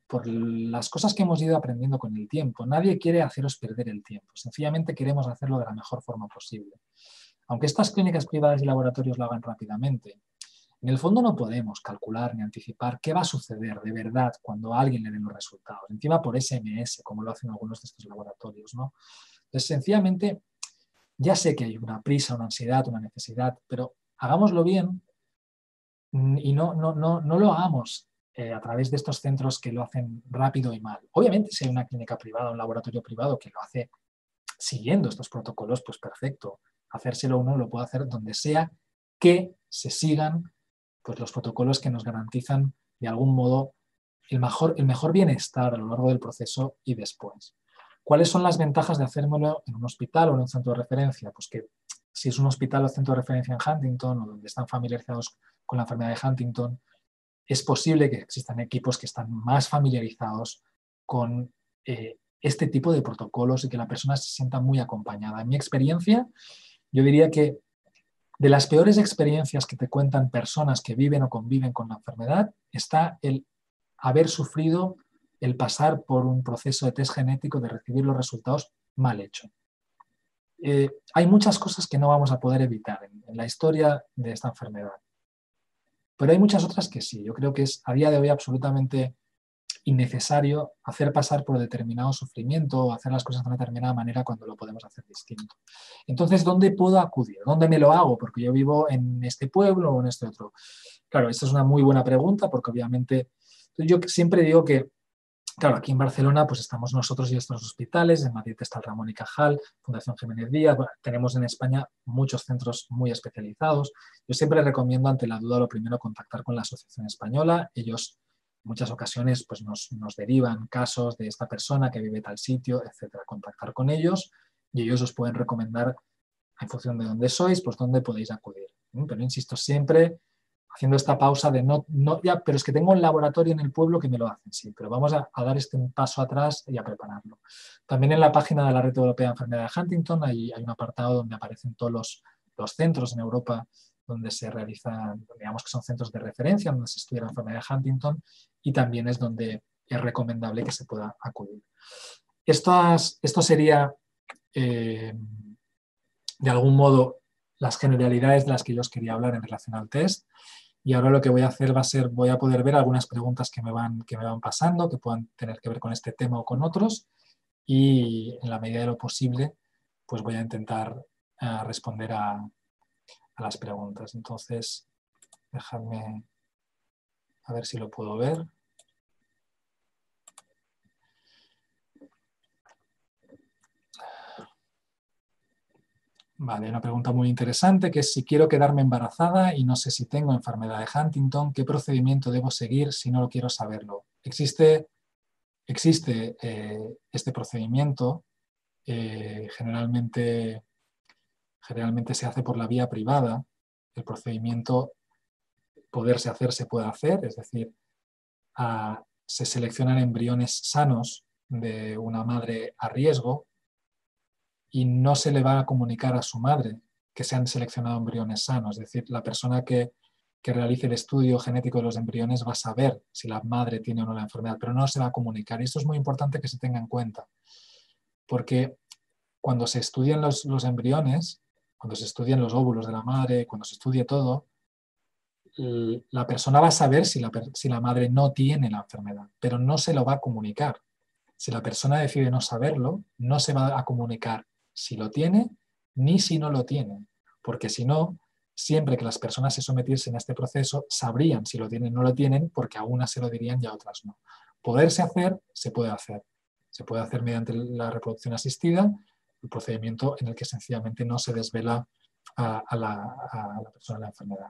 por las cosas que hemos ido aprendiendo con el tiempo. Nadie quiere haceros perder el tiempo, sencillamente queremos hacerlo de la mejor forma posible. Aunque estas clínicas privadas y laboratorios lo hagan rápidamente, en el fondo no podemos calcular ni anticipar qué va a suceder de verdad cuando a alguien le den los resultados, encima por SMS, como lo hacen algunos de estos laboratorios, ¿no? Entonces, sencillamente, ya sé que hay una prisa, una ansiedad, una necesidad, pero hagámoslo bien y no lo hagamos a través de estos centros que lo hacen rápido y mal. Obviamente, si hay una clínica privada, un laboratorio privado que lo hace siguiendo estos protocolos, pues perfecto. Hacérselo uno lo puede hacer donde sea que se sigan pues, los protocolos que nos garantizan de algún modo el mejor bienestar a lo largo del proceso y después. ¿Cuáles son las ventajas de hacérmelo en un hospital o en un centro de referencia? Pues que si es un hospital o centro de referencia en Huntington o donde están familiarizados con la enfermedad de Huntington, es posible que existan equipos que están más familiarizados con este tipo de protocolos y que la persona se sienta muy acompañada. En mi experiencia, yo diría que de las peores experiencias que te cuentan personas que viven o conviven con la enfermedad está el haber sufrido el pasar por un proceso de test genético, de recibir los resultados mal hecho. Hay muchas cosas que no vamos a poder evitar en la historia de esta enfermedad, pero hay muchas otras que sí. Yo creo que es a día de hoy absolutamente innecesario hacer pasar por determinado sufrimiento o hacer las cosas de una determinada manera cuando lo podemos hacer distinto. Entonces, ¿dónde puedo acudir? ¿Dónde me lo hago? Porque yo vivo en este pueblo o en este otro. Claro, esta es una muy buena pregunta porque obviamente yo siempre digo que, claro, aquí en Barcelona pues estamos nosotros y estos hospitales, en Madrid está el Ramón y Cajal, Fundación Jiménez Díaz, bueno, tenemos en España muchos centros muy especializados. Yo siempre recomiendo ante la duda lo primero contactar con la Asociación Española. Ellos en muchas ocasiones pues nos derivan casos de esta persona que vive tal sitio, etcétera. Contactar con ellos y ellos os pueden recomendar en función de dónde sois, pues dónde podéis acudir. Pero insisto, siempre haciendo esta pausa de ya, pero es que tengo un laboratorio en el pueblo que me lo hacen, sí, pero vamos a dar un paso atrás y a prepararlo. También en la página de la Red Europea de Enfermedad de Huntington hay un apartado donde aparecen todos los centros en Europa donde se realizan, digamos que son centros de referencia, donde se estudia la enfermedad de Huntington y también es donde es recomendable que se pueda acudir. Esto sería, de algún modo, las generalidades de las que yo os quería hablar en relación al test. Y ahora lo que voy a hacer voy a poder ver algunas preguntas que me van pasando, que puedan tener que ver con este tema o con otros, y en la medida de lo posible, pues voy a intentar responder a las preguntas. Entonces, dejadme a ver si lo puedo ver. Vale, una pregunta muy interesante que es si quiero quedarme embarazada y no sé si tengo enfermedad de Huntington, ¿qué procedimiento debo seguir si no lo quiero saberlo? Existe este procedimiento, generalmente se hace por la vía privada. El procedimiento se puede hacer, es decir, se seleccionan embriones sanos de una madre a riesgo y no se le va a comunicar a su madre que se han seleccionado embriones sanos. Es decir, la persona que realice el estudio genético de los embriones va a saber si la madre tiene o no la enfermedad, pero no se va a comunicar. Y esto es muy importante que se tenga en cuenta, porque cuando se estudian los embriones, cuando se estudian los óvulos de la madre, cuando se estudie todo, la persona va a saber si la madre no tiene la enfermedad, pero no se lo va a comunicar. Si la persona decide no saberlo, no se va a comunicar si lo tiene ni si no lo tiene, porque si no, siempre que las personas se sometiesen a este proceso, sabrían si lo tienen o no lo tienen, porque a unas se lo dirían y a otras no. Poderse hacer, se puede hacer. Se puede hacer mediante la reproducción asistida, el procedimiento en el que sencillamente no se desvela a la persona la enfermedad.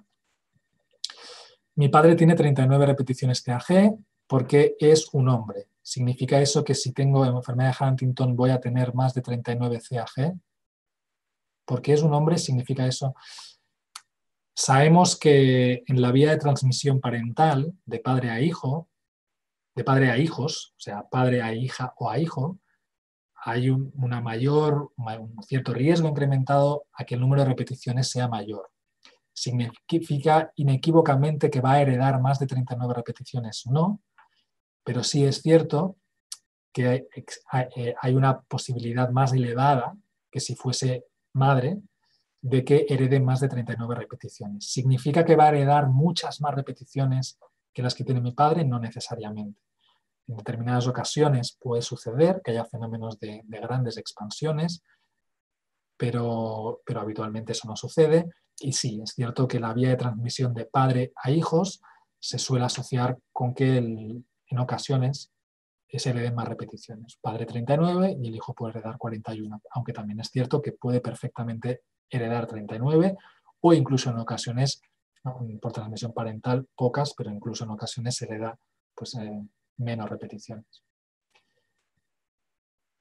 Mi padre tiene 39 repeticiones TAG porque es un hombre. ¿Significa eso que si tengo enfermedad de Huntington voy a tener más de 39 CAG? Porque es un hombre, significa eso. Sabemos que en la vía de transmisión parental, de padre a hijo, de padre a hijos, o sea, padre a hija o a hijo, hay un cierto riesgo incrementado a que el número de repeticiones sea mayor. ¿Significa inequívocamente que va a heredar más de 39 repeticiones? No, pero sí es cierto que hay una posibilidad más elevada que si fuese madre de que herede más de 39 repeticiones. ¿Significa que va a heredar muchas más repeticiones que las que tiene mi padre? No necesariamente. En determinadas ocasiones puede suceder que haya fenómenos de grandes expansiones, pero habitualmente eso no sucede. Y sí, es cierto que la vía de transmisión de padre a hijos se suele asociar con que en ocasiones se le den más repeticiones. Padre 39 y el hijo puede heredar 41, aunque también es cierto que puede perfectamente heredar 39 o incluso en ocasiones, ¿no?, por transmisión parental, pocas, pero incluso en ocasiones se hereda pues, menos repeticiones.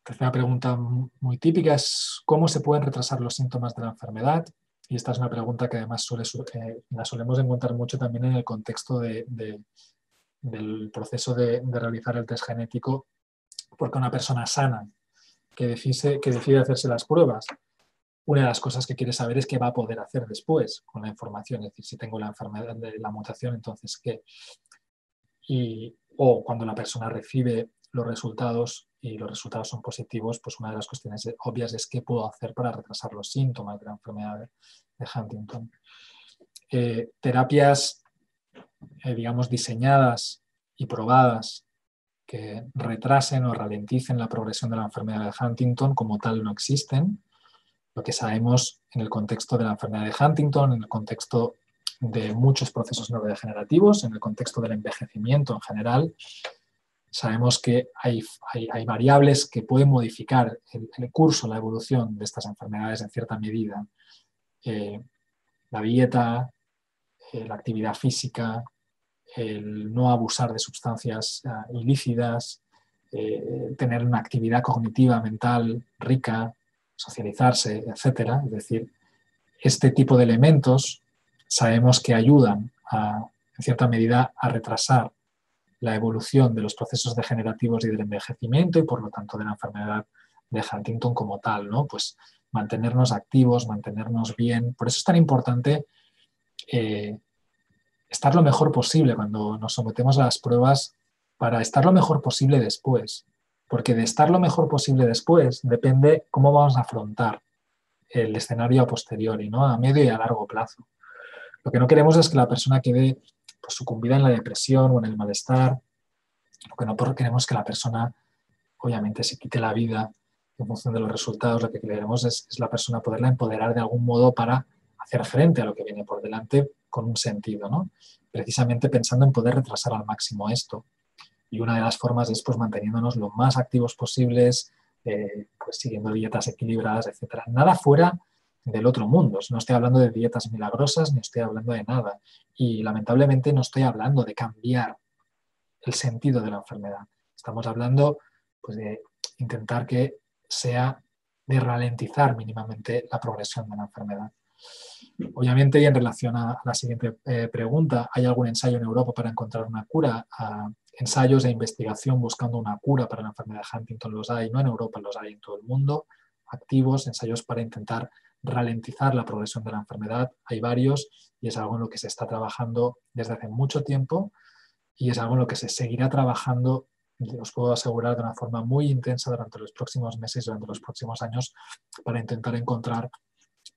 Tercera pregunta muy típica es ¿cómo se pueden retrasar los síntomas de la enfermedad? Y esta es una pregunta que además la solemos encontrar mucho también en el contexto del proceso de realizar el test genético, porque una persona sana que decide hacerse las pruebas, una de las cosas que quiere saber es qué va a poder hacer después con la información, es decir, si tengo la enfermedad de la mutación, entonces qué. O cuando la persona recibe los resultados y los resultados son positivos, pues una de las cuestiones obvias es qué puedo hacer para retrasar los síntomas de la enfermedad de Huntington. Terapias, digamos, diseñadas y probadas que retrasen o ralenticen la progresión de la enfermedad de Huntington como tal no existen. Lo que sabemos en el contexto de la enfermedad de Huntington, en el contexto de muchos procesos neurodegenerativos, en el contexto del envejecimiento en general, sabemos que hay variables que pueden modificar el curso, la evolución de estas enfermedades en cierta medida. La dieta, la actividad física, el no abusar de sustancias ilícitas, tener una actividad cognitiva, mental, rica, socializarse, etcétera. Es decir, este tipo de elementos sabemos que ayudan en cierta medida a retrasar la evolución de los procesos degenerativos y del envejecimiento y por lo tanto de la enfermedad de Huntington como tal, ¿no? Pues mantenernos activos, mantenernos bien. Por eso es tan importante estar lo mejor posible cuando nos sometemos a las pruebas para estar lo mejor posible después. Porque de estar lo mejor posible después depende cómo vamos a afrontar el escenario a posteriori, ¿no? A medio y a largo plazo. Lo que no queremos es que la persona quede pues, sucumbida en la depresión o en el malestar. Lo que no queremos es que la persona, obviamente, se quite la vida en función de los resultados. Lo que queremos es la persona poderla empoderar de algún modo para hacer frente a lo que viene por delante con un sentido, ¿no? Precisamente pensando en poder retrasar al máximo esto. Y una de las formas es pues, manteniéndonos lo más activos posibles, pues, siguiendo dietas equilibradas, etc. Nada fuera del otro mundo. No estoy hablando de dietas milagrosas, ni estoy hablando de nada. Y lamentablemente no estoy hablando de cambiar el sentido de la enfermedad. Estamos hablando pues, de intentar que sea de ralentizar mínimamente la progresión de la enfermedad. Obviamente, y en relación a la siguiente pregunta, ¿hay algún ensayo en Europa para encontrar una cura? Ensayos de investigación buscando una cura para la enfermedad de Huntington los hay, no en Europa, los hay en todo el mundo, activos, ensayos para intentar ralentizar la progresión de la enfermedad, hay varios y es algo en lo que se está trabajando desde hace mucho tiempo y es algo en lo que se seguirá trabajando, os puedo asegurar, de una forma muy intensa durante los próximos meses, durante los próximos años, para intentar encontrar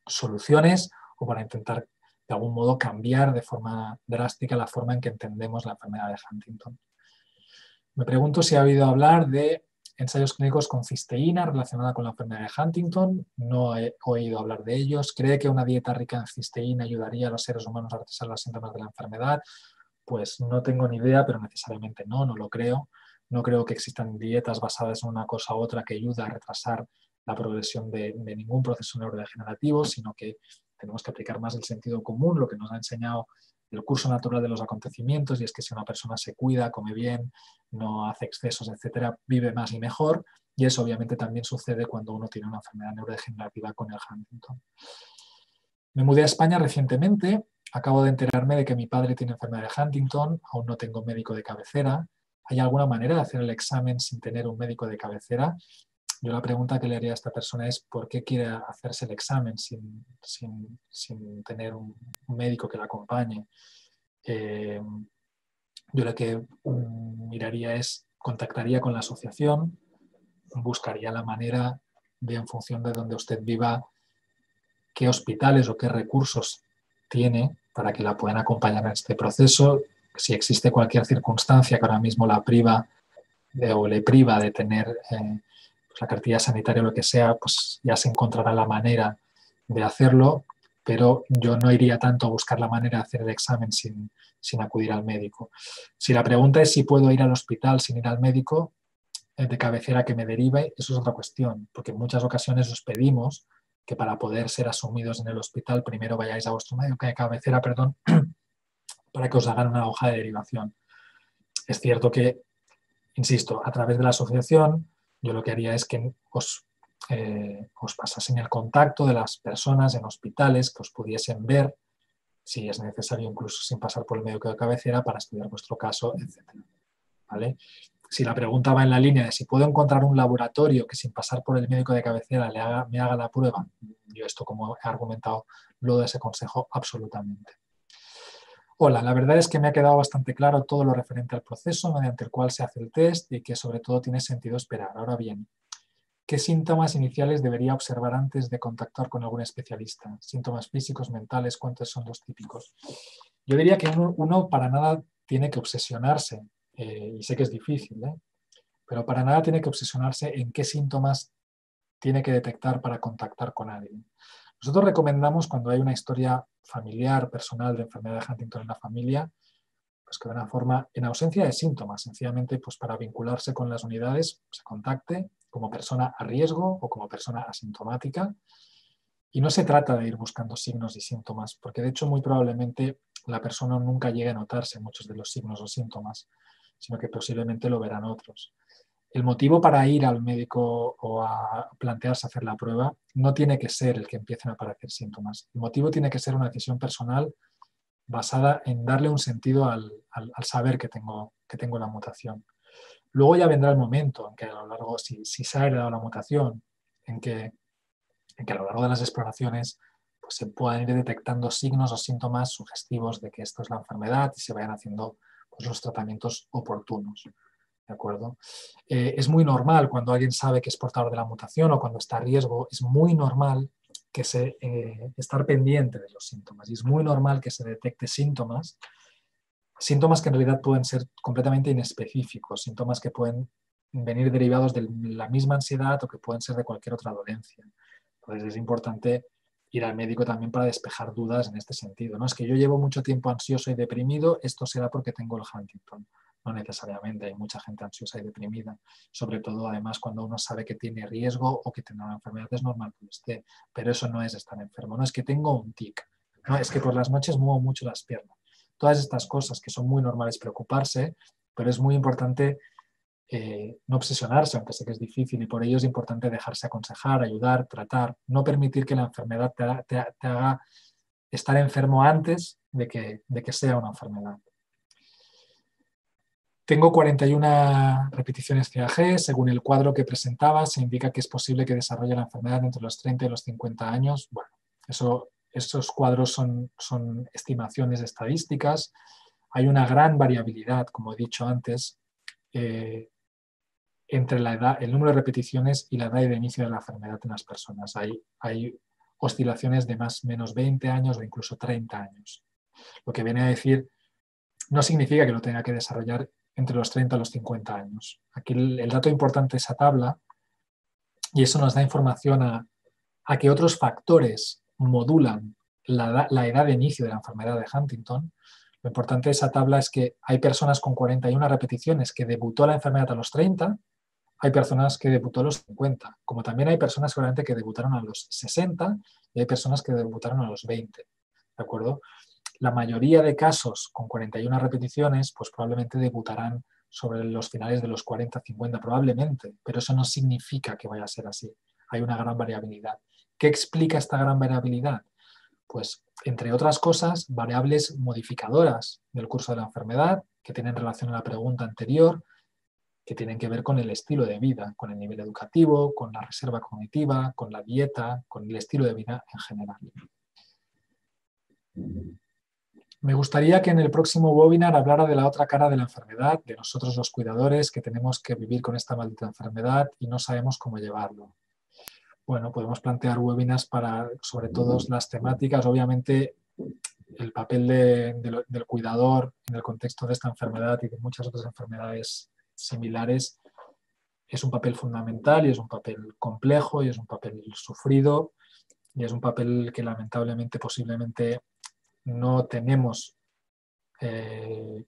soluciones o para intentar de algún modo cambiar de forma drástica la forma en que entendemos la enfermedad de Huntington. Me pregunto si ha oído hablar de ensayos clínicos con cisteína relacionada con la enfermedad de Huntington. No he oído hablar de ellos. ¿Cree que una dieta rica en cisteína ayudaría a los seres humanos a retrasar los síntomas de la enfermedad? Pues no tengo ni idea, pero necesariamente no lo creo. No creo que existan dietas basadas en una cosa u otra que ayuden a retrasar la progresión de ningún proceso neurodegenerativo, sino que tenemos que aplicar más el sentido común, lo que nos ha enseñado el curso natural de los acontecimientos, y es que si una persona se cuida, come bien, no hace excesos, etcétera, vive más y mejor, y eso obviamente también sucede cuando uno tiene una enfermedad neurodegenerativa con el Huntington. Me mudé a España recientemente. Acabo de enterarme de que mi padre tiene enfermedad de Huntington, aún no tengo médico de cabecera. ¿Hay alguna manera de hacer el examen sin tener un médico de cabecera? Yo la pregunta que le haría a esta persona es ¿por qué quiere hacerse el examen sin tener un médico que la acompañe? Yo lo que miraría es, contactaría con la asociación, buscaría la manera de, en función de donde usted viva, qué hospitales o qué recursos tiene para que la puedan acompañar en este proceso. Si existe cualquier circunstancia que ahora mismo la priva o le priva de tener pues la cartilla sanitaria o lo que sea, pues ya se encontrará la manera de hacerlo, pero yo no iría tanto a buscar la manera de hacer el examen sin acudir al médico. Si la pregunta es si puedo ir al hospital sin ir al médico de cabecera que me derive, eso es otra cuestión, porque en muchas ocasiones os pedimos que para poder ser asumidos en el hospital primero vayáis a vuestro médico de cabecera, perdón, para que os hagan una hoja de derivación. Es cierto que, insisto, a través de la asociación, yo lo que haría es que os pasasen el contacto de las personas en hospitales que os pudiesen ver, si es necesario incluso sin pasar por el médico de cabecera, para estudiar vuestro caso, etc. ¿Vale? Si la pregunta va en la línea de si puedo encontrar un laboratorio que sin pasar por el médico de cabecera me haga la prueba, yo esto, como he argumentado, lo desaconsejo absolutamente. Hola, la verdad es que me ha quedado bastante claro todo lo referente al proceso mediante el cual se hace el test y que sobre todo tiene sentido esperar. Ahora bien, ¿qué síntomas iniciales debería observar antes de contactar con algún especialista? ¿Síntomas físicos, mentales? ¿Cuántos son los típicos? Yo diría que uno para nada tiene que obsesionarse, y sé que es difícil, pero para nada tiene que obsesionarse en qué síntomas tiene que detectar para contactar con alguien. Nosotros recomendamos, cuando hay una historia familiar, personal de enfermedad de Huntington en la familia, pues que de una forma, en ausencia de síntomas, sencillamente pues para vincularse con las unidades, se contacte como persona a riesgo o como persona asintomática. Y no se trata de ir buscando signos y síntomas, porque de hecho muy probablemente la persona nunca llegue a notarse muchos de los signos o síntomas, sino que posiblemente lo verán otros. El motivo para ir al médico o a plantearse hacer la prueba no tiene que ser el que empiecen a aparecer síntomas. El motivo tiene que ser una decisión personal basada en darle un sentido al saber que tengo la mutación. Luego ya vendrá el momento en que a lo largo, si se ha heredado la mutación, en que a lo largo de las exploraciones pues, se puedan ir detectando signos o síntomas sugestivos de que esto es la enfermedad y se vayan haciendo pues, los tratamientos oportunos. ¿De acuerdo? Es muy normal cuando alguien sabe que es portador de la mutación o cuando está a riesgo, es muy normal que estar pendiente de los síntomas y es muy normal que se detecte síntomas que en realidad pueden ser completamente inespecíficos, síntomas que pueden venir derivados de la misma ansiedad o que pueden ser de cualquier otra dolencia. Entonces es importante ir al médico también para despejar dudas en este sentido. No es que yo llevo mucho tiempo ansioso y deprimido, esto será porque tengo el Huntington. No necesariamente, hay mucha gente ansiosa y deprimida, sobre todo además cuando uno sabe que tiene riesgo o que tiene una enfermedad, es normal que esté, pero eso no es estar enfermo, no es que tengo un tic, no es que por las noches muevo mucho las piernas. Todas estas cosas que son muy normales preocuparse, pero es muy importante no obsesionarse, aunque sé que es difícil, y por ello es importante dejarse aconsejar, ayudar, tratar, no permitir que la enfermedad te haga estar enfermo antes de que sea una enfermedad. Tengo 41 repeticiones CAG. Según el cuadro que presentaba, se indica que es posible que desarrolle la enfermedad entre los 30 y los 50 años. Bueno, esos cuadros son estimaciones estadísticas. Hay una gran variabilidad, como he dicho antes, entre la edad, el número de repeticiones y la edad de inicio de la enfermedad en las personas. Hay oscilaciones de más o menos 20 años o incluso 30 años. Lo que viene a decir no significa que lo tenga que desarrollar entre los 30 y los 50 años. Aquí el dato importante es esa tabla y eso nos da información a que otros factores modulan la edad de inicio de la enfermedad de Huntington. Lo importante de esa tabla es que hay personas con 41 repeticiones que debutó la enfermedad a los 30, hay personas que debutó a los 50, como también hay personas seguramente que debutaron a los 60 y hay personas que debutaron a los 20. ¿De acuerdo? La mayoría de casos con 41 repeticiones pues probablemente debutarán sobre los finales de los 40-50, probablemente, pero eso no significa que vaya a ser así. Hay una gran variabilidad. ¿Qué explica esta gran variabilidad? Pues, entre otras cosas, variables modificadoras del curso de la enfermedad, que tienen relación a la pregunta anterior, que tienen que ver con el estilo de vida, con el nivel educativo, con la reserva cognitiva, con la dieta, con el estilo de vida en general. Me gustaría que en el próximo webinar hablara de la otra cara de la enfermedad, de nosotros los cuidadores que tenemos que vivir con esta maldita enfermedad y no sabemos cómo llevarlo. Bueno, podemos plantear webinars para sobre todo las temáticas. Obviamente el papel del cuidador en el contexto de esta enfermedad y de muchas otras enfermedades similares es un papel fundamental y es un papel complejo y es un papel sufrido y es un papel que lamentablemente posiblemente no tenemos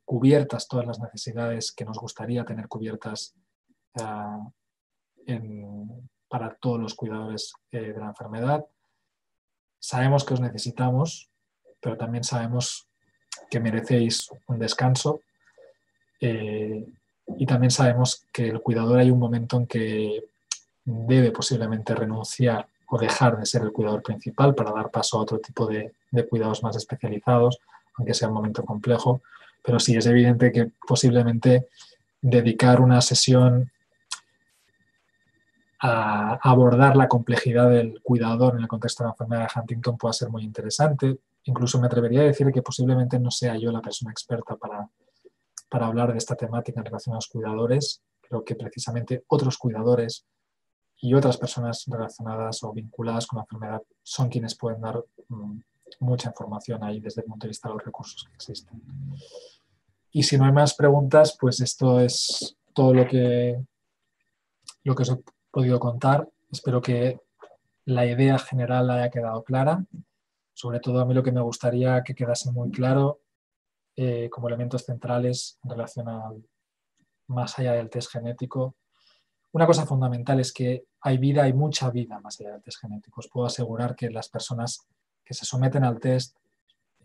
cubiertas todas las necesidades que nos gustaría tener cubiertas para todos los cuidadores de la enfermedad. Sabemos que os necesitamos, pero también sabemos que merecéis un descanso y también sabemos que el cuidador hay un momento en que debe posiblemente renunciar o dejar de ser el cuidador principal para dar paso a otro tipo de cuidados más especializados, aunque sea un momento complejo, pero sí es evidente que posiblemente dedicar una sesión a abordar la complejidad del cuidador en el contexto de la enfermedad de Huntington pueda ser muy interesante. Incluso me atrevería a decir que posiblemente no sea yo la persona experta para hablar de esta temática en relación a los cuidadores. Creo que precisamente otros cuidadores y otras personas relacionadas o vinculadas con la enfermedad son quienes pueden dar mucha información ahí desde el punto de vista de los recursos que existen. Y si no hay más preguntas, pues esto es todo lo que os he podido contar. Espero que la idea general haya quedado clara. Sobre todo a mí lo que me gustaría que quedase muy claro como elementos centrales en relación a más allá del test genético. Una cosa fundamental es que hay vida, hay mucha vida más allá del test genético. Os puedo asegurar que las personas que se someten al test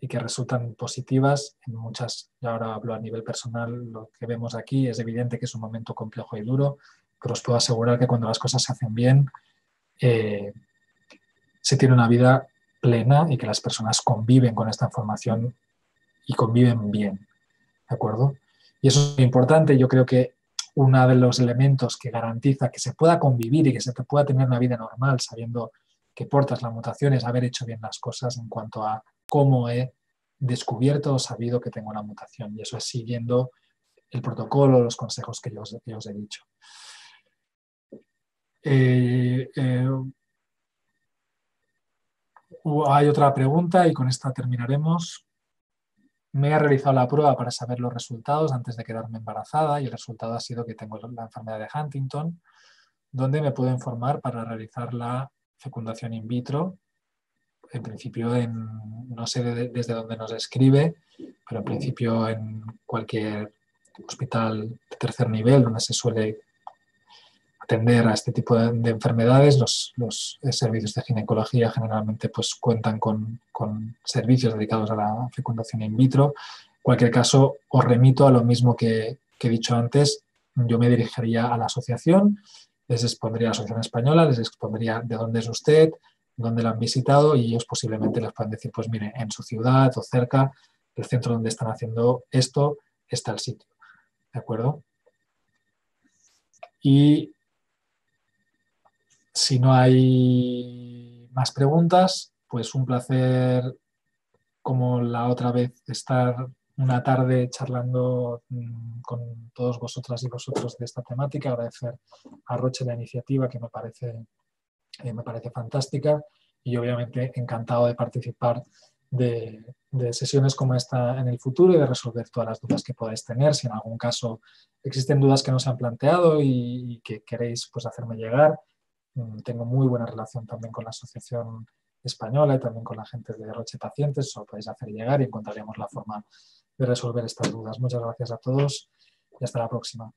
y que resultan positivas, en muchas, y ahora hablo a nivel personal, lo que vemos aquí es evidente que es un momento complejo y duro, pero os puedo asegurar que cuando las cosas se hacen bien, se tiene una vida plena y que las personas conviven con esta información y conviven bien, ¿de acuerdo? Y eso es muy importante. Yo creo que uno de los elementos que garantiza que se pueda convivir y que se pueda tener una vida normal sabiendo que portas la mutación es haber hecho bien las cosas en cuanto a cómo he descubierto o sabido que tengo la mutación. Y eso es siguiendo el protocolo, los consejos que yo os he dicho. Hay otra pregunta y con esta terminaremos. Me he realizado la prueba para saber los resultados antes de quedarme embarazada y el resultado ha sido que tengo la enfermedad de Huntington, donde me puedo informar para realizar la fecundación in vitro. En principio, no sé desde dónde nos escribe, pero en principio en cualquier hospital de tercer nivel donde se suele atender a este tipo de enfermedades, los servicios de ginecología generalmente pues, cuentan con servicios dedicados a la fecundación in vitro. En cualquier caso, os remito a lo mismo que he dicho antes. Yo me dirigiría a la asociación, les expondría a la asociación española, les expondría de dónde es usted, dónde la han visitado y ellos posiblemente les puedan decir, pues mire, en su ciudad o cerca, el centro donde están haciendo esto, está el sitio. ¿De acuerdo? Y si no hay más preguntas, pues un placer como la otra vez estar una tarde charlando con todos vosotras y vosotros de esta temática. Agradecer a Roche la iniciativa que me parece fantástica y obviamente encantado de participar de sesiones como esta en el futuro y de resolver todas las dudas que podáis tener. Si en algún caso existen dudas que no se han planteado y que queréis pues, hacerme llegar, tengo muy buena relación también con la asociación española y también con la gente de Roche Pacientes. Os lo podéis hacer llegar y encontraremos la forma de resolver estas dudas. Muchas gracias a todos y hasta la próxima.